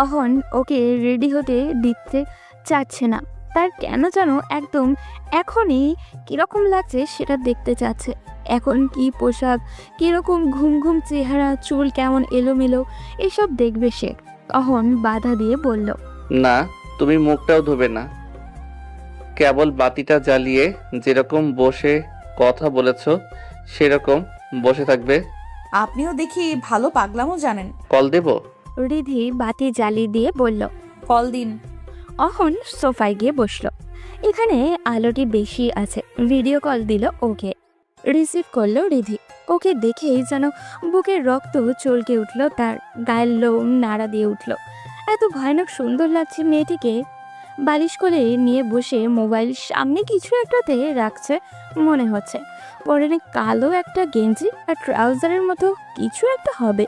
অহন ওকে রেডি হতে দিতে চাচ্ছে না। তার কেন যেন একদম এখনই কিরকম লাগছে সেটা দেখতে চাচ্ছে। এখন কি পোশাক, কিরকম ঘুম ঘুম চেহারা, চুল কেমন এলোমেলো, এসব দেখবে সে। অহন বাধা দিয়ে বলল, না, তুমি মুখটাও ধোবে না, কেবল বাতিটা জ্বালিয়ে যেরকম বসে কথা বলেছো সেরকম বসে থাকবে। আপনিও দেখি ভালো পাগলামও জানেন। কল দেব? রিধি বাতি জ্বালিয়ে দিয়ে বলল। কল দিন। অহন সোফায় গিয়ে বসলো। এখানে আলোটি বেশি আছে। ভিডিও কল দিল ওকে। রিসিভ করলো রিধি। ওকে দেখেই যেন বুকের রক্ত চলকে উঠল, তার গায়ের লোম নাড়া দিয়ে উঠল। এত ভয়ানক সুন্দর লাগছে মেয়েটিকে। বালিশ কোলে নিয়ে বসে মোবাইল সামনে কিছু একটাতে রাখছে মনে হচ্ছে। পরনে কালো একটা গেঞ্জি আর ট্রাউজারের মতো কিছু একটা হবে।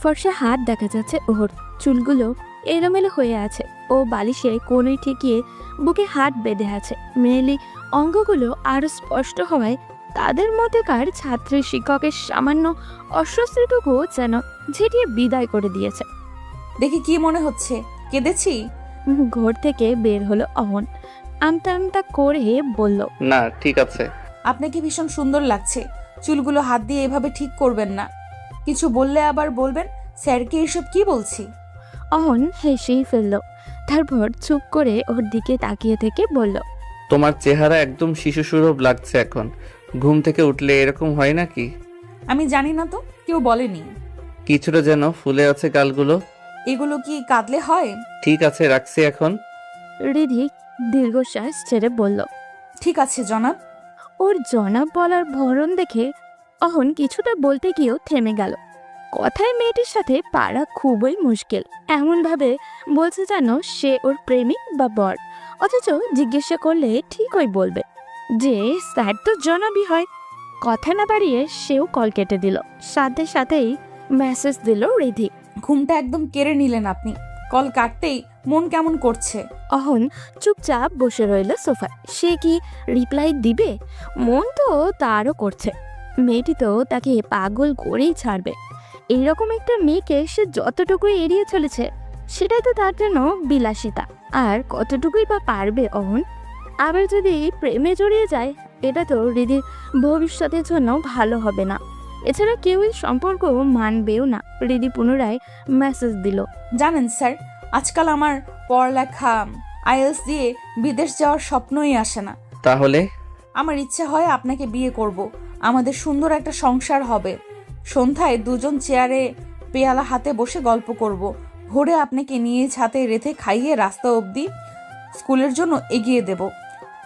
ফর্সা হাত দেখা যাচ্ছে ওর, চুলগুলো এলোমেলো হয়ে আছে। ও বালিশে কোণে ঠেকিয়ে বুকে হাত বেঁধে আছে। মেয়েলি অঙ্গগুলো আরো স্পষ্ট হওয়ায় তাদের মধ্যেকার ছাত্রী শিক্ষকের সামান্য অস্বস্তিটুকু যেন ঝেঁটিয়ে বিদায় করে দিয়েছে। দেখি কি মনে হচ্ছে, কেঁদেছি? ঘর থেকে বের হলো অহন। আমতা আমতা করে বলল, না ঠিক আছে। আপনাকে ভীষণ সুন্দর লাগছে। চুলগুলো হাত দিয়ে এভাবে ঠিক করবেন না। কিছু বললে আবার বলবেন স্যারকে এসব কি বলছি। অহন হেসেই ফেলল। তারপর চুপ করে ওর দিকে তাকিয়ে থেকে বলল, তোমার চেহারা একদম শিশু সুলভ লাগছে এখন। ঘুম থেকে উঠলে এরকম হয় নাকি? আমি জানি না তো, কেউ বলেনি। কিছুটা যেন ফুলে আছে গালগুলো। এগুলো কি কাঁদলে হয়? ঠিক আছে, রাখছি এখন। রিধি দীর্ঘশ্বাস ছেড়ে বলল। ঠিক আছে জনাব। ওর জনাব বলার ধরন দেখে অহন কিছুটা বলতে গিয়েও থেমে গেল। কথায় মেয়েটির সাথে পারা খুবই মুশকিল। এমনভাবে বলছে যেন সে ওর প্রেমিক বা বর, অথচ জিজ্ঞাসা করলে ঠিকই বলবে যে স্যার তো জনাবই হয়। কথা না বাড়িয়ে সেও কল কেটে দিল। সাথে সাথেই মেসেজ দিল রিধি। ঘুমটা একদম কেড়ে নিলেন আপনি। কল কাটতেই মন কেমন করছে। অহন চুপচাপ বসে রইল সোফায়। সে কি রিপ্লাই দিবে? মন তো তারও করছে। মেয়েটি তো তাকে পাগল করেই ছাড়বে। এইরকম একটা মেয়েকে সে যতটুকুই এড়িয়ে চলেছে সেটাই তো তার জন্য বিলাসিতা। আর কতটুকুই বা পারবে অহন? আবার যদি প্রেমে জড়িয়ে যায়, এটা তো হৃদির ভবিষ্যতের জন্য ভালো হবে না। এছাড়া কেউই সম্পর্ক মানবেও না। হৃদি পুনরায় মেসেজ দিল। জানেন স্যার, আজকাল আমার পড়ালেখা আইএলস দিয়ে বিদেশ যাওয়ার স্বপ্নই আসে না। তাহলে? আমার ইচ্ছে হয় আপনাকে বিয়ে করব, আমাদের সুন্দর একটা সংসার হবে। সন্ধ্যায় দুজন চেয়ারে পেয়ালা হাতে বসে গল্প করব। ভোরে আপনাকে নিয়ে ছাতে রেখে খাইয়ে রাস্তা অবধি স্কুলের জন্য এগিয়ে দেব।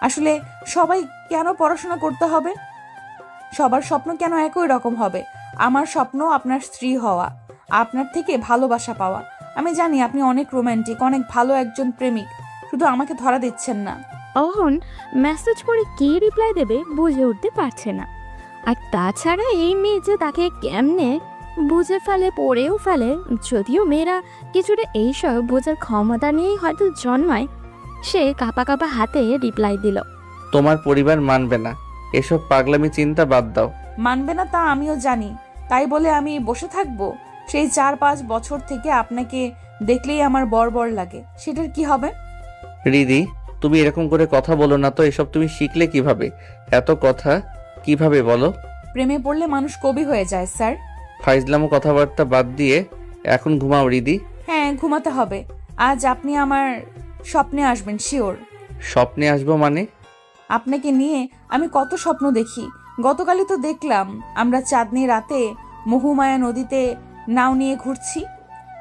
আসলে সবাই কেন পড়াশোনা করতে হবে? সবার স্বপ্ন কেন একই রকম হবে? আমার স্বপ্ন আপনার স্ত্রী হওয়া, আপনার থেকে ভালোবাসা পাওয়া। আমি জানি আপনি অনেক রোমান্টিক, অনেক ভালো একজন প্রেমিক, শুধু আমাকে ধরা দিচ্ছেন না। অহন মেসেজ করে কি রিপ্লাই দেবে বুঝে উঠতে পারছে না। আর তাছাড়া এই মেয়ে যে তাকে কেমনে বুঝে ফেলে, পড়েও ফেলে। যদিও মেয়েরা কিছুটা এইসব বোঝার ক্ষমতা নিয়েই হয়তো জন্মায়। সে কাঁপা কাঁপা হাতে রিপ্লাই দিল, তোমার পরিবার মানবে না, এসব পাগলামি চিন্তা বাদ দাও। মানবে না তা আমিও জানি, তাই বলে আমি বসে থাকবো? সেই 4-5 বছর থেকে আপনাকে দেখলেই আমার বর লাগে, সেটার কি হবে? রিদি, তুমি এরকম করে কথা বলো না তো। এসব তুমি শিখলে কিভাবে? এত কথা কিভাবে বলো? প্রেমে পড়লে মানুষ কবি হয়ে যায় স্যার। ফাইজলামো কথাবার্তা বাদ দিয়ে এখন ঘুমাও রিদি। হ্যাঁ, ঘুমাতে হবে। আজ আপনি আমার স্বপ্নে আসবেন শিওর। স্বপ্নে আসবো মানে? আপনাকে নিয়ে আমি কত স্বপ্ন দেখি। গতকালই তো দেখলাম আমরা চাঁদনি রাতে মহুমায়া নদীতে নাও নিয়ে ঘুরছি।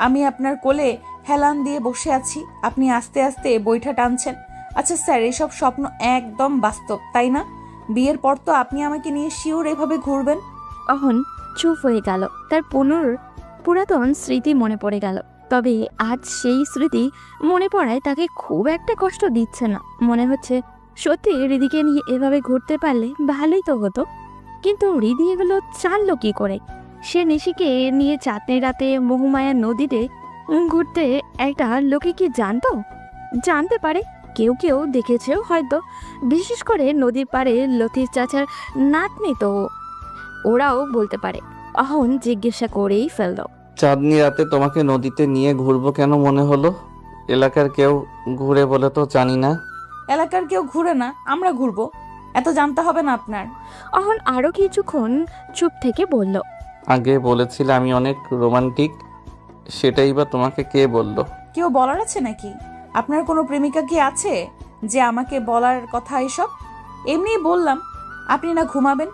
আমি আপনার কোলে হেলান দিয়ে বসে আছি, আপনি আস্তে আস্তে বৈঠা টানছেন। আচ্ছা স্যার, এসব স্বপ্ন একদম বাস্তব, তাই না? বিয়ের পর তো আপনি আমাকে নিয়ে শিওর এভাবে ঘুরবেন। অহন চুপ হয়ে গেল। তার পুরাতন স্মৃতি মনে পড়ে গেল। তবে আজ সেই স্মৃতি মনে পড়ায় তাকে খুব একটা কষ্ট দিচ্ছে না। মনে হচ্ছে সত্যি হৃদিকে নিয়ে এভাবে ঘুরতে পারলে ভালোই তো হতো। কিন্তু হৃদি এগুলো জানলো কি করে? সে নিশিকে নিয়ে চাঁদনি রাতে মহুমায়া নদীতে ঘুরতে একটা লোকে কি জানতো? জানতে পারে, কেউ কেউ দেখেছেও হয়তো। বিশেষ করে নদীর পাড়ে লতির চাচার নাতনি তো, ওরাও বলতে পারে। অহন জিজ্ঞাসা করেই ফেলল, চাঁদনি রাতে তোমাকে নদীতে নিয়ে ঘুরবো কেন মনে হলো? এলাকার কেউ ঘুরে বলে তো জানি না। এলাকার কেউ ঘুরে না, আমরা ঘুরবো, এত জানতে হবে না আপনার। অহন আরো কিছুক্ষণ চুপ থেকে বলল, আগে বলেছিলে আমি অনেক রোমান্টিক, সেটাই বা তোমাকে কে বললো? কেউ বলার আছে নাকি? আপনার কোনো প্রেমিকা কি আছে যে আমাকে বলার কথা এসব? এমনিই বললাম। আপনি না ঘুমাবেন,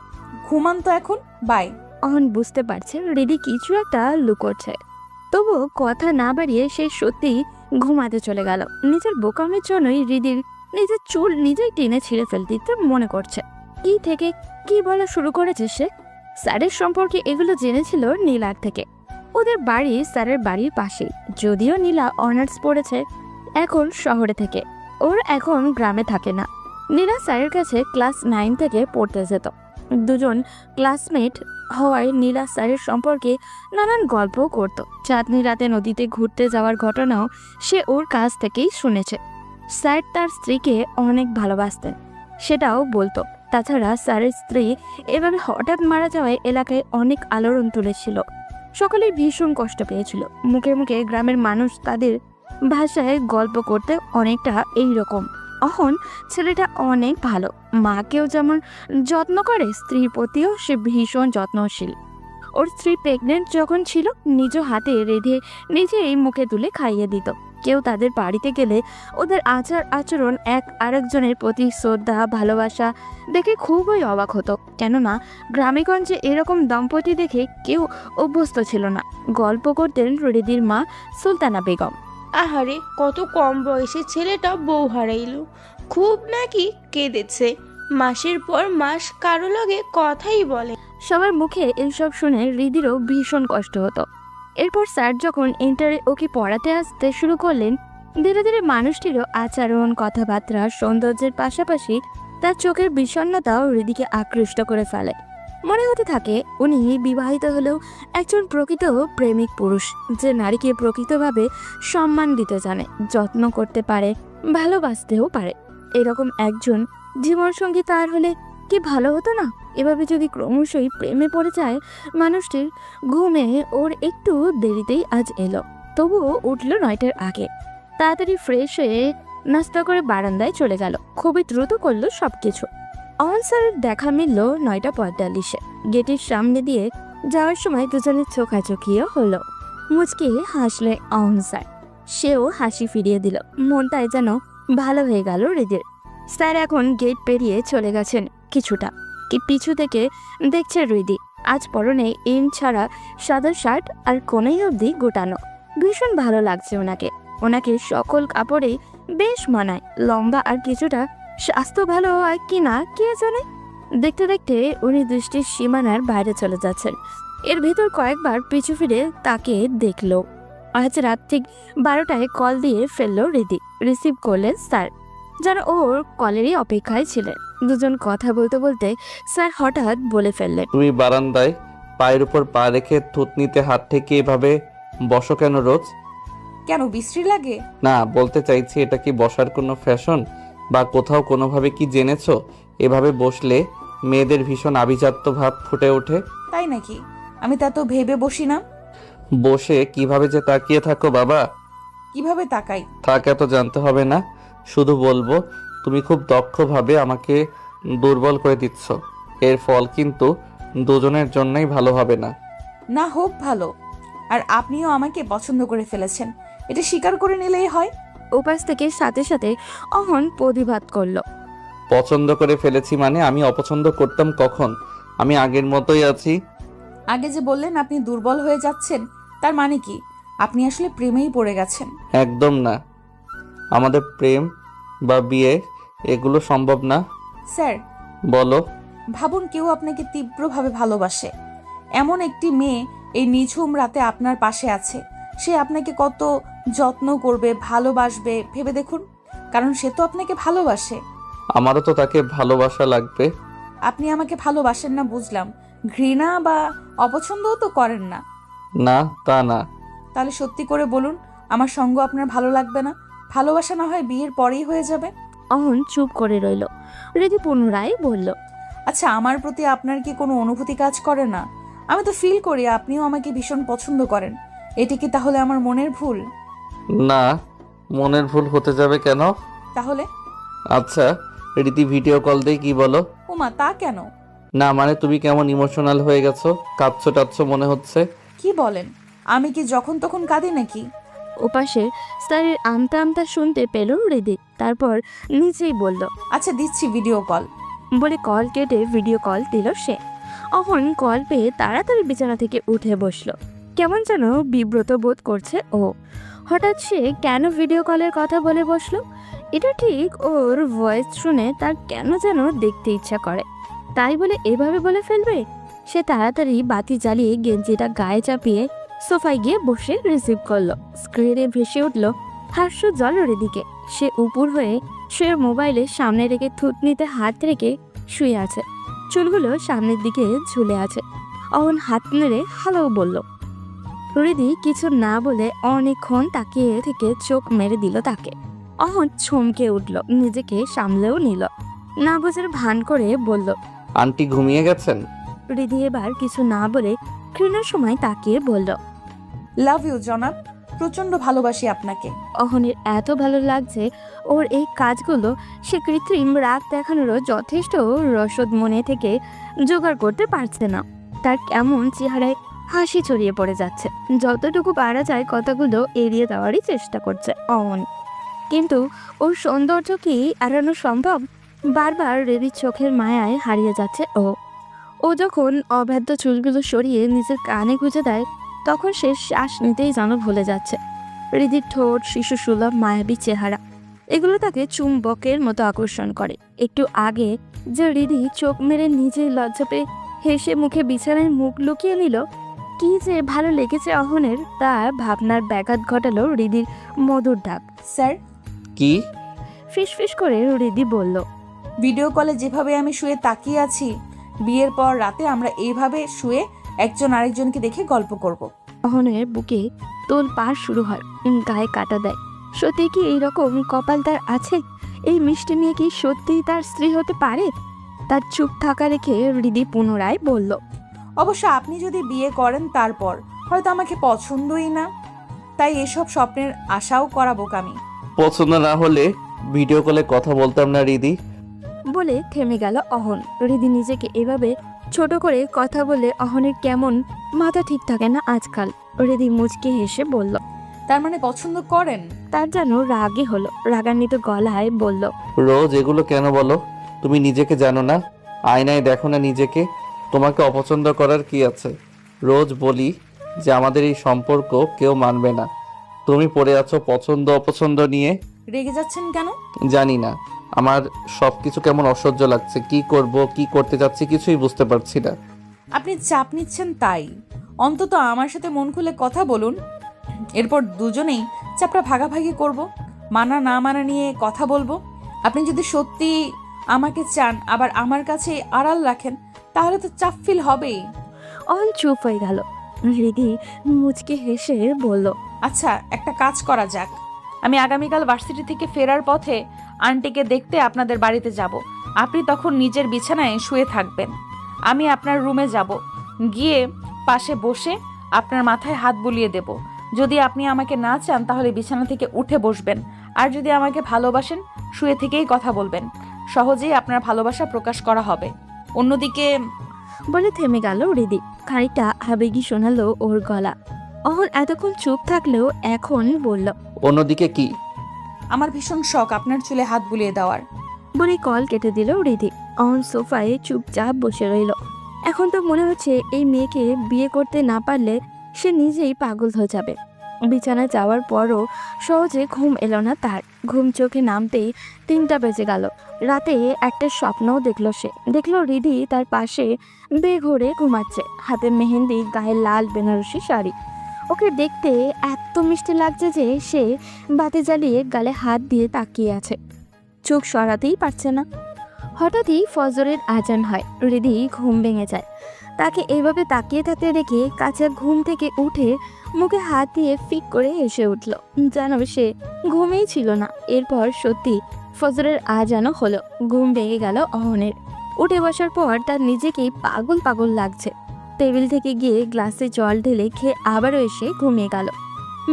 ঘুমান তো এখন। বাই। অহন বুঝতে পারছে হৃদি কিছু একটা লুকোচ্ছে। তবু কথা না বাড়িয়ে সে সত্যি ঘুমাতে চলে গেল। নিজের বোকামের জন্যই হৃদির নিজের চুল নিজেই টেনে ছিঁড়ে ফেলতে মনে করছে। কি থেকে কি বলা শুরু করেছে সে? স্যারের সম্পর্কে এগুলো জেনেছিল নীলার থেকে। ওদের বাড়ি স্যারের বাড়ির পাশেই। যদিও নীলা অনার্স পড়েছে এখন শহরে থেকে, ওর এখন গ্রামে থাকে না। নীলা স্যারের কাছে ক্লাস 9 থেকে পড়তে যেত। দুজন ক্লাসমেট হওয়ায় নীলা স্যারের সম্পর্কে নানান গল্প করত। চাঁদনি রাতে নদীতে ঘুরতে যাওয়ার ঘটনাও সে ওর কাছ থেকেই শুনেছে। স্যার তার স্ত্রীকে অনেক ভালোবাসতেন, সেটাও বলতো। তাছাড়া স্যারের স্ত্রী এভাবে হঠাৎ মারা যাওয়ায় এলাকায় অনেক আলোড়ন তুলেছিল। সকলেই ভীষণ কষ্ট পেয়েছিল। মুখে মুখে গ্রামের মানুষ তাদের ভাষায় গল্প করতে অনেকটা এইরকম। অহন ছেলেটা অনেক ভালো, মাকেও যেমন যত্ন করে স্ত্রীর প্রতিও সে ভীষণ যত্নশীল। ওর স্ত্রী প্রেগনেন্ট যখন ছিল নিজ হাতে রেঁধে নিজেই মুখে তুলে খাইয়ে দিত। কেউ তাদের বাড়িতে গেলে ওদের আচার আচরণ এক আরেকজনের প্রতি শ্রদ্ধা ভালোবাসা দেখে খুবই অবাক হতো। কেননা গ্রামেগঞ্জে এরকম দম্পতি দেখে কেউ অভ্যস্ত ছিল না। গল্প করতেন হৃদির মা সুলতানা বেগম। আহারে, কত কম বয়সে ছেলেটা বউ হারাইলো, খুব নাকি কেঁদেছে। মাসের পর মাস কারো লগে কথাই বলে। সবার মুখে এইসব শুনে হৃদিরও ভীষণ কষ্ট হতো। এরপর স্যার যখন ইন্টারে ওকে পড়াতে আসতে শুরু করলেন, ধীরে ধীরে মানুষটিরও আচরণ কথাবার্তা সৌন্দর্যের পাশাপাশি তার চোখের বিষণ্ণতাও হৃদিকে আকৃষ্ট করে ফেলে। মনে হতে থাকে উনি বিবাহিত হলেও একজন প্রকৃত প্রেমিক পুরুষ, যে নারীকে প্রকৃতভাবে সম্মান দিতে জানে, যত্ন করতে পারে, ভালোবাসতেও পারে। এরকম একজন জীবনসঙ্গী তার হলে কি ভালো হতো না? এভাবে যদি ক্রমশই প্রেমে পড়ে যায় মানুষটির, ঘুমে ওর একটু দেরিতেই আজ এলো। তবুও উঠল 9টার আগে। তাড়াতাড়ি ফ্রেশ হয়ে নাস্তা করে বারান্দায় চলে গেল। খুবই দ্রুত করলো সবকিছু। অহন স্যারের দেখা মিলল 9টা 45-এ। গেটের সামনে দিয়ে যাওয়ার সময় দুজনের চোখাচোখিও হলো। মুচকি হাসলে অহন স্যার, সেও হাসি ফিরিয়ে দিল। মনটায় যেন ভালো হয়ে গেল হৃদির। স্যার এখন গেট পেরিয়ে চলে গেছেন। কিছুটা কি পিছু থেকে দেখছে হৃদি। আজ পরনে ইন ছাড়া সাদা শার্ট আর কোনাই অবধি গোটানো। ভীষণ ভালো লাগছে ওনাকে। ওনাকে সকল কাপড়েই বেশ মানায়। লম্বা আর কিছুটা স্বাস্থ্য ভালো হয় কিনা কে জানে। দেখতে দেখতে উনি দৃষ্টির সীমানার বাইরে চলে যাচ্ছেন। এর ভেতর কয়েকবার পিছু ফিরে তাকে দেখলো। আজ রাত ঠিক 12টায় কল দিয়ে ফেললো হৃদি। রিসিভ করলেন স্যার, যারা ওর কলেরই অপেক্ষায় ছিলেন। দুজন কথা বলতে বলতে স্যার হঠাৎ বলে ফেললেন, তুমি বারান্দায় পায়ের উপর পা রেখে থুতনিতে হাত থেকে এভাবে বসো কেন রোজ? কেন বিশ্রী লাগে? না, বলতে চাইছি এটা কি বসার কোনো ফ্যাশন বা কোথাও কোনোভাবে কি জেনেছো এভাবে বসলে মেয়েদের ভীষণ আভিজাত্য ভাব ফুটে ওঠে? তাই নাকি? আমি তা তো ভেবে বসি না। বসে কিভাবে যে তাকিয়ে থাকো বাবা। কিভাবে তাকাই? থাক, এত জানতে হবে না, শুধু বলবো তুমি খুব দক্ষভাবে আমাকে দুর্বল করে দিচ্ছ। এর ফল কিন্তু দুজনের জন্যই ভালো হবে না। না হোক ভালো, আর আপনিও আমাকে পছন্দ করে ফেলেছেন, এটা স্বীকার করে নিলেই হয়। উপাস থেকে সাথে সাথে অহন প্রতিবাদ করলো। পছন্দ করে ফেলেছি মানে আমি অপছন্দ করতাম কখন? আমি আগের মতোই আছি। আগে যে বললেন আপনি দুর্বল হয়ে যাচ্ছেন, তার মানে কি আপনি আসলে প্রেমেই পড়ে গেছেন? একদম না, আমাদের প্রেম বা বিয়ে এগুলো সম্ভব না। স্যার, বলো। ভাবুন কেউ আপনাকে তীব্রভাবে ভালোবাসে, এমন একটি মেয়ে এই নিঝুম রাতে আপনার পাশে আছে, সে আপনাকে কত যত্ন করবে, ভালোবাসবে ভেবে দেখুন, কারণ সে তো আপনাকে ভালোবাসে। আমারও তো তাকে ভালোবাসা লাগবে। আপনি আমাকে ভালোবাসেন না বুঝলাম, ঘৃণা বা অপছন্দও তো করেন না। না, তা না। তাহলে সত্যি করে বলুন, আমার সঙ্গ আপনার ভালো লাগবে না? ভালোবাসা না হয় বিয়ের পরেই হয়ে যাবে। অহন চুপ করে রইল। রিদি পুনরায় বলল, আচ্ছা, আমার প্রতি আপনার কি কোনো অনুভূতি কাজ করে না? আমি তো ফিল করি আপনিও আমাকে ভীষণ পছন্দ করেন। এটি কি তাহলে আমার মনের ভুল? না, মনের ভুল হতে যাবে কেন? তাহলে? আচ্ছা, রীতি ভিডিও কল দেই, কি বলো? ওমা, তা কেন? না মানে তুমি কেমন ইমোশনাল হয়ে গেছো, কাঁদছো টাচ্ছো মনে হচ্ছে। কি বলেন? আমি কি যখন তখন কাঁদি নাকি? ওপাশে স্যারের আমতা আমতা শুনতে পেল হৃদি। তারপর নিজেই বলল, আচ্ছা দিচ্ছি ভিডিও কল। বলে কল কেটে ভিডিও কল দিল সে। অহন কল পেয়ে তাড়াতাড়ি বিছানা থেকে উঠে বসলো। কেমন যেন বিব্রত বোধ করছে ও। হঠাৎ সে কেন ভিডিও কলের কথা বলে বসলো? এটা ঠিক, ওর ভয়েস শুনে তার কেন যেন দেখতে ইচ্ছা করে, তাই বলে এভাবে বলে ফেলবে? সে তাড়াতাড়ি বাতি জ্বালিয়ে গেঞ্জিটা গায়ে চাপিয়ে সোফায় গিয়ে বসে রিসিভ করলো। স্ক্রিনে ভেসে উঠল হাস্য জলের দিকে। সে উপর হয়ে শুয়ে মোবাইলে সামনে রেখে থুতনিতে হাত রেখে শুয়ে আছে, চুলগুলো সামনের দিকে ঝুলে আছে। অহন হাত নেড়ে হ্যালো বলল। হৃদি কিছু না বলে অনেকক্ষণ তাকিয়ে থেকে চোখ মেরে দিল তাকে। অহন চমকে উঠল, নিজেকে সামলেও নিল, না বোঝার ভান করে বলল, আন্টি ঘুমিয়ে গেছেন? হৃদি এবার কিছু না বলে ঘৃণার সময় তাকিয়ে বলল, লাভ ইউ জনাব, প্রচন্ড ভালোবাসি আপনাকে। অহনের এত ভালো লাগছে ওর এই কাজগুলো, সে কৃত্রিম রাগ দেখানোরও যথেষ্ট রসদ মনে থেকে জোগাড় করতে পারছে না। তার কেমন চেহারায় হাসি ছড়িয়ে পড়ে যাচ্ছে। যতটুকু পারা যায় কথাগুলো এড়িয়ে দেওয়ারই চেষ্টা করছে অহন, কিন্তু ওর সৌন্দর্য কি এড়ানো সম্ভব? বারবার রেডির চোখের মায়ায় হারিয়ে যাচ্ছে ও যখন অবাধ্য চুলগুলো সরিয়ে নিজের কানে গুঁজে দেয়, তখন সে শ্বাস নিতেই যেন ভুলে যাচ্ছে। হৃদির ঠোঁট, শিশু সুলভ মায়াবী চেহারা, এগুলো তাকে চুম্বকের মতো আকর্ষণ করে। একটু আগে যে হৃদি চোখ মেরে নিজেই লজ্জা পেয়ে হেসে মুখে বিছানায় মুখ লুকিয়ে নিল, কি যে ভালো লেগেছে অহনের, তা ভাবনার ব্যাঘাত ঘটালো হৃদির মধুর ডাক। স্যার, কি? ফিসফিস করে হৃদি বলল, ভিডিও কলে যেভাবে আমি শুয়ে তাকিয়ে আছি, বিয়ের পর রাতে আমরা এইভাবে শুয়ে একজন আরেকজনকে দেখে গল্প করব। অহনের বুকে তোল পার শুরু হয়, গায়ে কাটা দেয়। সত্যি কি এইরকম কপাল তার আছে? এই মিষ্টি মেয়ে কি সত্যিই তার স্ত্রী হতে পারে? তার চুপ থাকা রেখে হৃদি পুনরায় বলল, অবশ্য আপনি যদি বিয়ে করেন তারপর হয়তো আমাকে পছন্দই না, তাই এসব স্বপ্নের আশাও করা বোকামি। পছন্দ না হলে ভিডিও কলে কথা বলতাম না রিদি। বলে থেমে গেল অহন। হৃদি নিজেকে এভাবে ছোট করে কথা বলে অহনের কেমন মাথা ঠিক থাকে না আজকাল। হৃদি মুচকি হেসে বলল, তার মানে পছন্দ করেন? তার যেন রাগে হলো, রাগান্বিত গলায় বলল, রোজ এগুলো কেন বলো? তুমি নিজেকে জানো না? আয়নায় দেখো না নিজেকে? তোমাকে অপছন্দ করার কি আছে? রোজ বলি যে আমাদের এই সম্পর্ক কেউ মানবে না, তুমি পড়ে আছো পছন্দ অপছন্দ নিয়ে। রেগে যাচ্ছেন কেন? জানি না, আমার সবকিছু কেমন অসহ্য লাগছে। কি করব, কি করতে যাচ্ছি কিছুই বুঝতে পারছি না। আপনি চাপ নিচ্ছেন তাই। অন্তত আমার সাথে মন খুলে কথা বলুন, এরপর দুজনেই চাপটা ভাগাভাগি করব, মানা না মানা নিয়ে কথা বলবো। আপনি যদি সত্যি আমাকে চান আবার আমার কাছে আড়াল রাখেন, তাহলে তো চাপ ফিল হবেই। অহন চুপ হয়ে গেল। হৃদি মুচকে হেসে বলল, আচ্ছা, একটা কাজ করা যাক। আমি আগামীকাল ভার্সিটি থেকে ফেরার পথে আন্টিকে দেখতে আপনাদের বাড়িতে যাব। আপনি তখন নিজের বিছানায় শুয়ে থাকবেন, আমি আপনার রুমে যাব, গিয়ে পাশে বসে আপনার মাথায় হাত বুলিয়ে দেব। যদি আপনি আমাকে না চান তাহলে বিছানা থেকে উঠে বসবেন, আর যদি আমাকে ভালোবাসেন শুয়ে থেকেই কথা বলবেন। সহজেই আপনার ভালোবাসা প্রকাশ করা হবে। অন্যদিকে বলে থেমে গেল হৃদি। খানিকটা আবেগী শোনালো ওর গলা। অহন এতক্ষণ চুপ থাকলেও এখন বলল, অন্যদিকে কি? আমার ভীষণ শখ আপনার চুলে হাত বুলিয়ে দেওয়ার। বলে কল কেটে দিল হৃদি। অহন সোফায় চুপচাপ বসে রইল। এখন তো মনে হচ্ছে এই মেয়েকে বিয়ে করতে না পারলে সে নিজেই পাগল হয়ে যাবে। বিছানায় যাওয়ার পরও সহজে ঘুম এলো না তার। ঘুম চোখে নামতেই 3টা বেজে গেল। রাতে একটা স্বপ্নও দেখলো সে। দেখলো হৃদি তার পাশে বেঘরে ঘুমাচ্ছে, হাতে মেহেন্দি, গায়ে লাল বেনারসি শাড়ি। ওকে দেখতে এত মিষ্টি লাগছে যে সে বাতি জ্বালিয়ে গালে হাত দিয়ে তাকিয়ে আছে, চোখ সরাতেই পারছে না। হঠাৎই ফজরের আজান হয়। হৃদি ঘুম ভেঙে যায়। তাকে এইভাবে তাকিয়ে থাকতে রেখে কাঁচা ঘুম থেকে উঠে মুখে হাত দিয়ে ফিক করে এসে উঠল, যেন সে ঘুমেই ছিল না। এরপর সত্যি ফজরের আজানও হলো। ঘুম ভেঙে গেল অহনের। উঠে বসার পর তার নিজেকেই পাগল পাগল লাগছে। টেবিল থেকে গিয়ে গ্লাসে জল ঢেলে খেয়ে আবারও এসে ঘুমিয়ে গেল।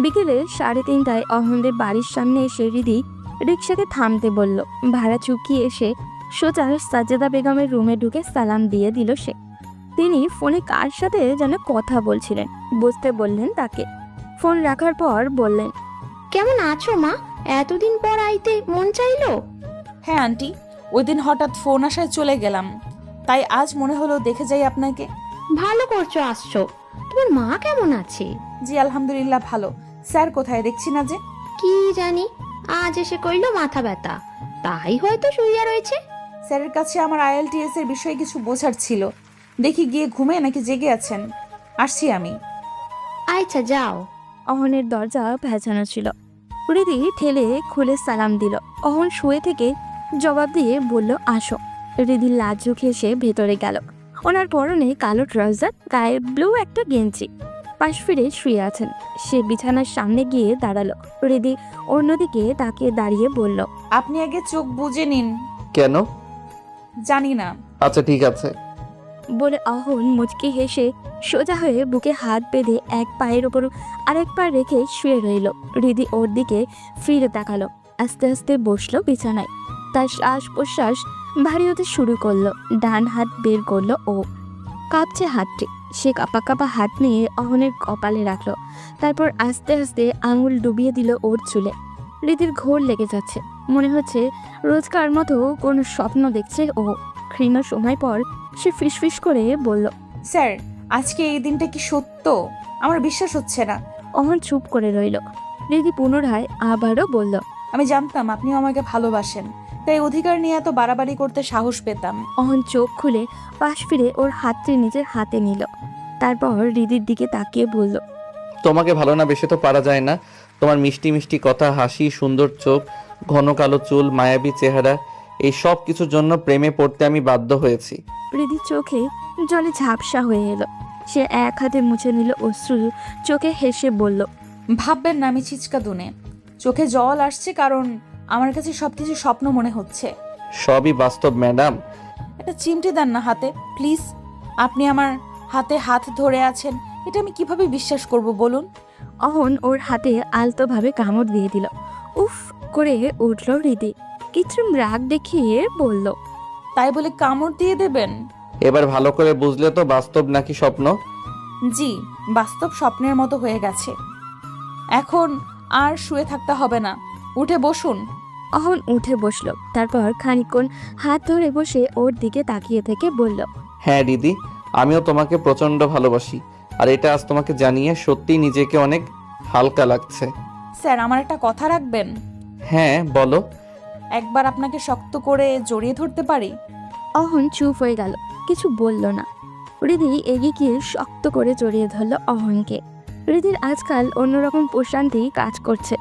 বিকেলে 3:30টায় অহনদের বাড়ির সামনে এসে হৃদি রিক্সাকে থামতে বলল। ভাড়া চুকিয়ে এসে সোজা সাজেদা বেগমের রুমে ঢুকে সালাম দিয়ে দিল সে। তিনি ফোনে কার সাথে যেন কথা বলছিলেন, বসতে বললেন তাকে। ফোন রাখার পর বললেন, কেমন আছো মা? এতদিন পর আইতে মন চাইলো। হ্যাঁ আন্টি, ওই দিন হঠাৎ ফোন আসায় চলে গেলাম, তাই আজ মনে হলো দেখে যাই আপনাকে। ভালো করছো আসছো। তোমার মা কেমন আছে? জি আলহামদুলিল্লাহ ভালো। স্যার কোথায় দেখছি না যে? কি জানি, আজ এসে কইলো মাথা ব্যথা, তাই হয়তো শুইয়া রয়েছে। স্যারের কাছে আমার IELTS এর বিষয়ে কিছু বোঝার ছিল, দেখি গিয়ে ঘুমে নাকি জেগে আছেন। আসছি আমি। আচ্ছা যাও। অহনের দরজা ভেজানো ছিল। হৃদি ঠেলে খুলে সালাম দিল। অহন শুয়ে থেকে জবাব দিয়ে বলল, আসো। হৃদি লাজুক হেসে ভেতরে গেল। ওনার পরনে কালো ট্রাউজার, গায়ে ব্লু একটা গেঞ্জি, পাশ ফিরে শুয়ে আছেন। সে বিছানার সামনে গিয়ে দাঁড়ালো। হৃদি অন্যদিকে তাকিয়ে দাঁড়িয়ে বলল, আপনি আগে চোখ বুজে নিন। কেন? জানি না। আচ্ছা ঠিক আছে। বলে অহন মুচকি হেসে সোজা হয়ে বুকে হাত বেঁধে এক পায়ের ওপর আরেক পা রেখে শুয়ে রইল। হৃদি ওর দিকে ফিরে তাকালো। আস্তে আস্তে বসলো বিছানায়। তার শ্বাস প্রশ্বাস ভারী হতে শুরু করলো। ডান হাত বের করলো ও। কাঁপছে হাতটি। সে কাঁপা কাঁপা হাত নিয়ে অহনের কপালে রাখলো। তারপর আস্তে আস্তে আঙুল ডুবিয়ে দিল ওর চুলে। হৃদির ঘোর লেগে যাচ্ছে। মনে হচ্ছে রোজকার মতো কোনো স্বপ্ন দেখছে ও। ক্ষীণ সময় পর সে ফিসফিস করে বলল, স্যার, আজকে এই দিনটা কি সত্য? আমার বিশ্বাস হচ্ছে না। অহন চুপ করে রইল। হৃদি পুনরায় আবারও বলল, আমি জানতাম আপনিও আমাকে ভালোবাসেন, তাই অধিকার নিয়ে এত বাড়াবাড়ি করতে সাহস পেতাম। অহন চোখ খুলে পাশ ফিরে ওর হাতটি নিজের হাতে নিল। তারপর হৃদির দিকে তাকিয়ে বলল, তোমাকে ভালো না বেশে তো পারা যায় না। তোমার মিষ্টি মিষ্টি কথা, হাসি, সুন্দর চোখ, ঘন কালো চুল, মায়াবী চেহারা, এই সব কিছুর জন্য প্রেমে পড়তে আমি বাধ্য হয়েছি। হৃদির চোখে জলে ঝাপসা হয়ে এলো। সে এক হাতে মুছে নিল অশ্রু, চোখে হেসে বলল, ভাববেন না আমি ছিচকা দুনে। চোখে জল আসছে কারণ আমার কাছে সবকিছু স্বপ্ন মনে হচ্ছে। সবই বাস্তব ম্যাডাম। একটা চিমটি দেন না হাতে প্লিজ। আপনি আমার হাতে হাত ধরে আছেন, এটা আমি কিভাবে বিশ্বাস করব বলুন? অহন ওর হাতে আলতোভাবে কামড় দিয়ে দিল। উফ করে উঠল হৃদি। কৃত্রিম রাগ দেখিয়ে বলল, তাই বলে কামড় দিয়ে দেবেন? এবার ভালো করে বুঝলে তো বাস্তব নাকি স্বপ্ন। জি, বাস্তব স্বপ্নের মতো হয়ে গেছে। এখন আর শুয়ে থাকতে হবে না, উঠে বসুন। অহন উঠে বসলো। তারপর খানিকক্ষণ হাত ধরে বসে ওর দিকে তাকিয়ে থেকে বলল, হ্যাঁ দিদি, আমিও তোমাকে প্রচণ্ড ভালোবাসি। আর এটা আজ তোমাকে জানিয়ে সত্যিই নিজেকে অনেক হালকা লাগছে। স্যার, আমার একটা কথা রাখবেন? হ্যাঁ বলো। একবার আপনাকে শক্ত করে জড়িয়ে ধরতে পারি? অহন চুপ হয়ে গেল, কিছু বলল না। হৃদি এগিয়ে গিয়ে শক্ত করে জড়িয়ে ধরল অহনকে। হৃদির আজকাল অন্যরকম প্রশান্তি কাজ করছে।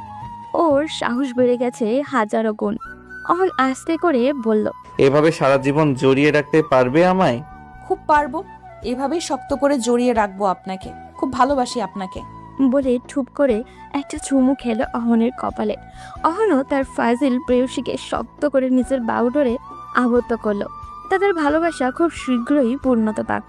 ওর সাহস বেড়ে গেছে হাজারো গুণ। অহন আস্তে করে বলল, এভাবে সারা জীবন জড়িয়ে রাখতে পারবে আমায়? খুব পারবো, এভাবেই শক্ত করে জড়িয়ে রাখবো আপনাকে, খুব ভালোবাসি আপনাকে। বলে ঠুপ করে একটা চুমু খেলো অহনের কপালে। অহনও তার ফাজিল প্রেয়সীকে শক্ত করে নিজের বাহুডোরে আবদ্ধ করলো। তাদের ভালোবাসা খুব শীঘ্রই পূর্ণতা পাক।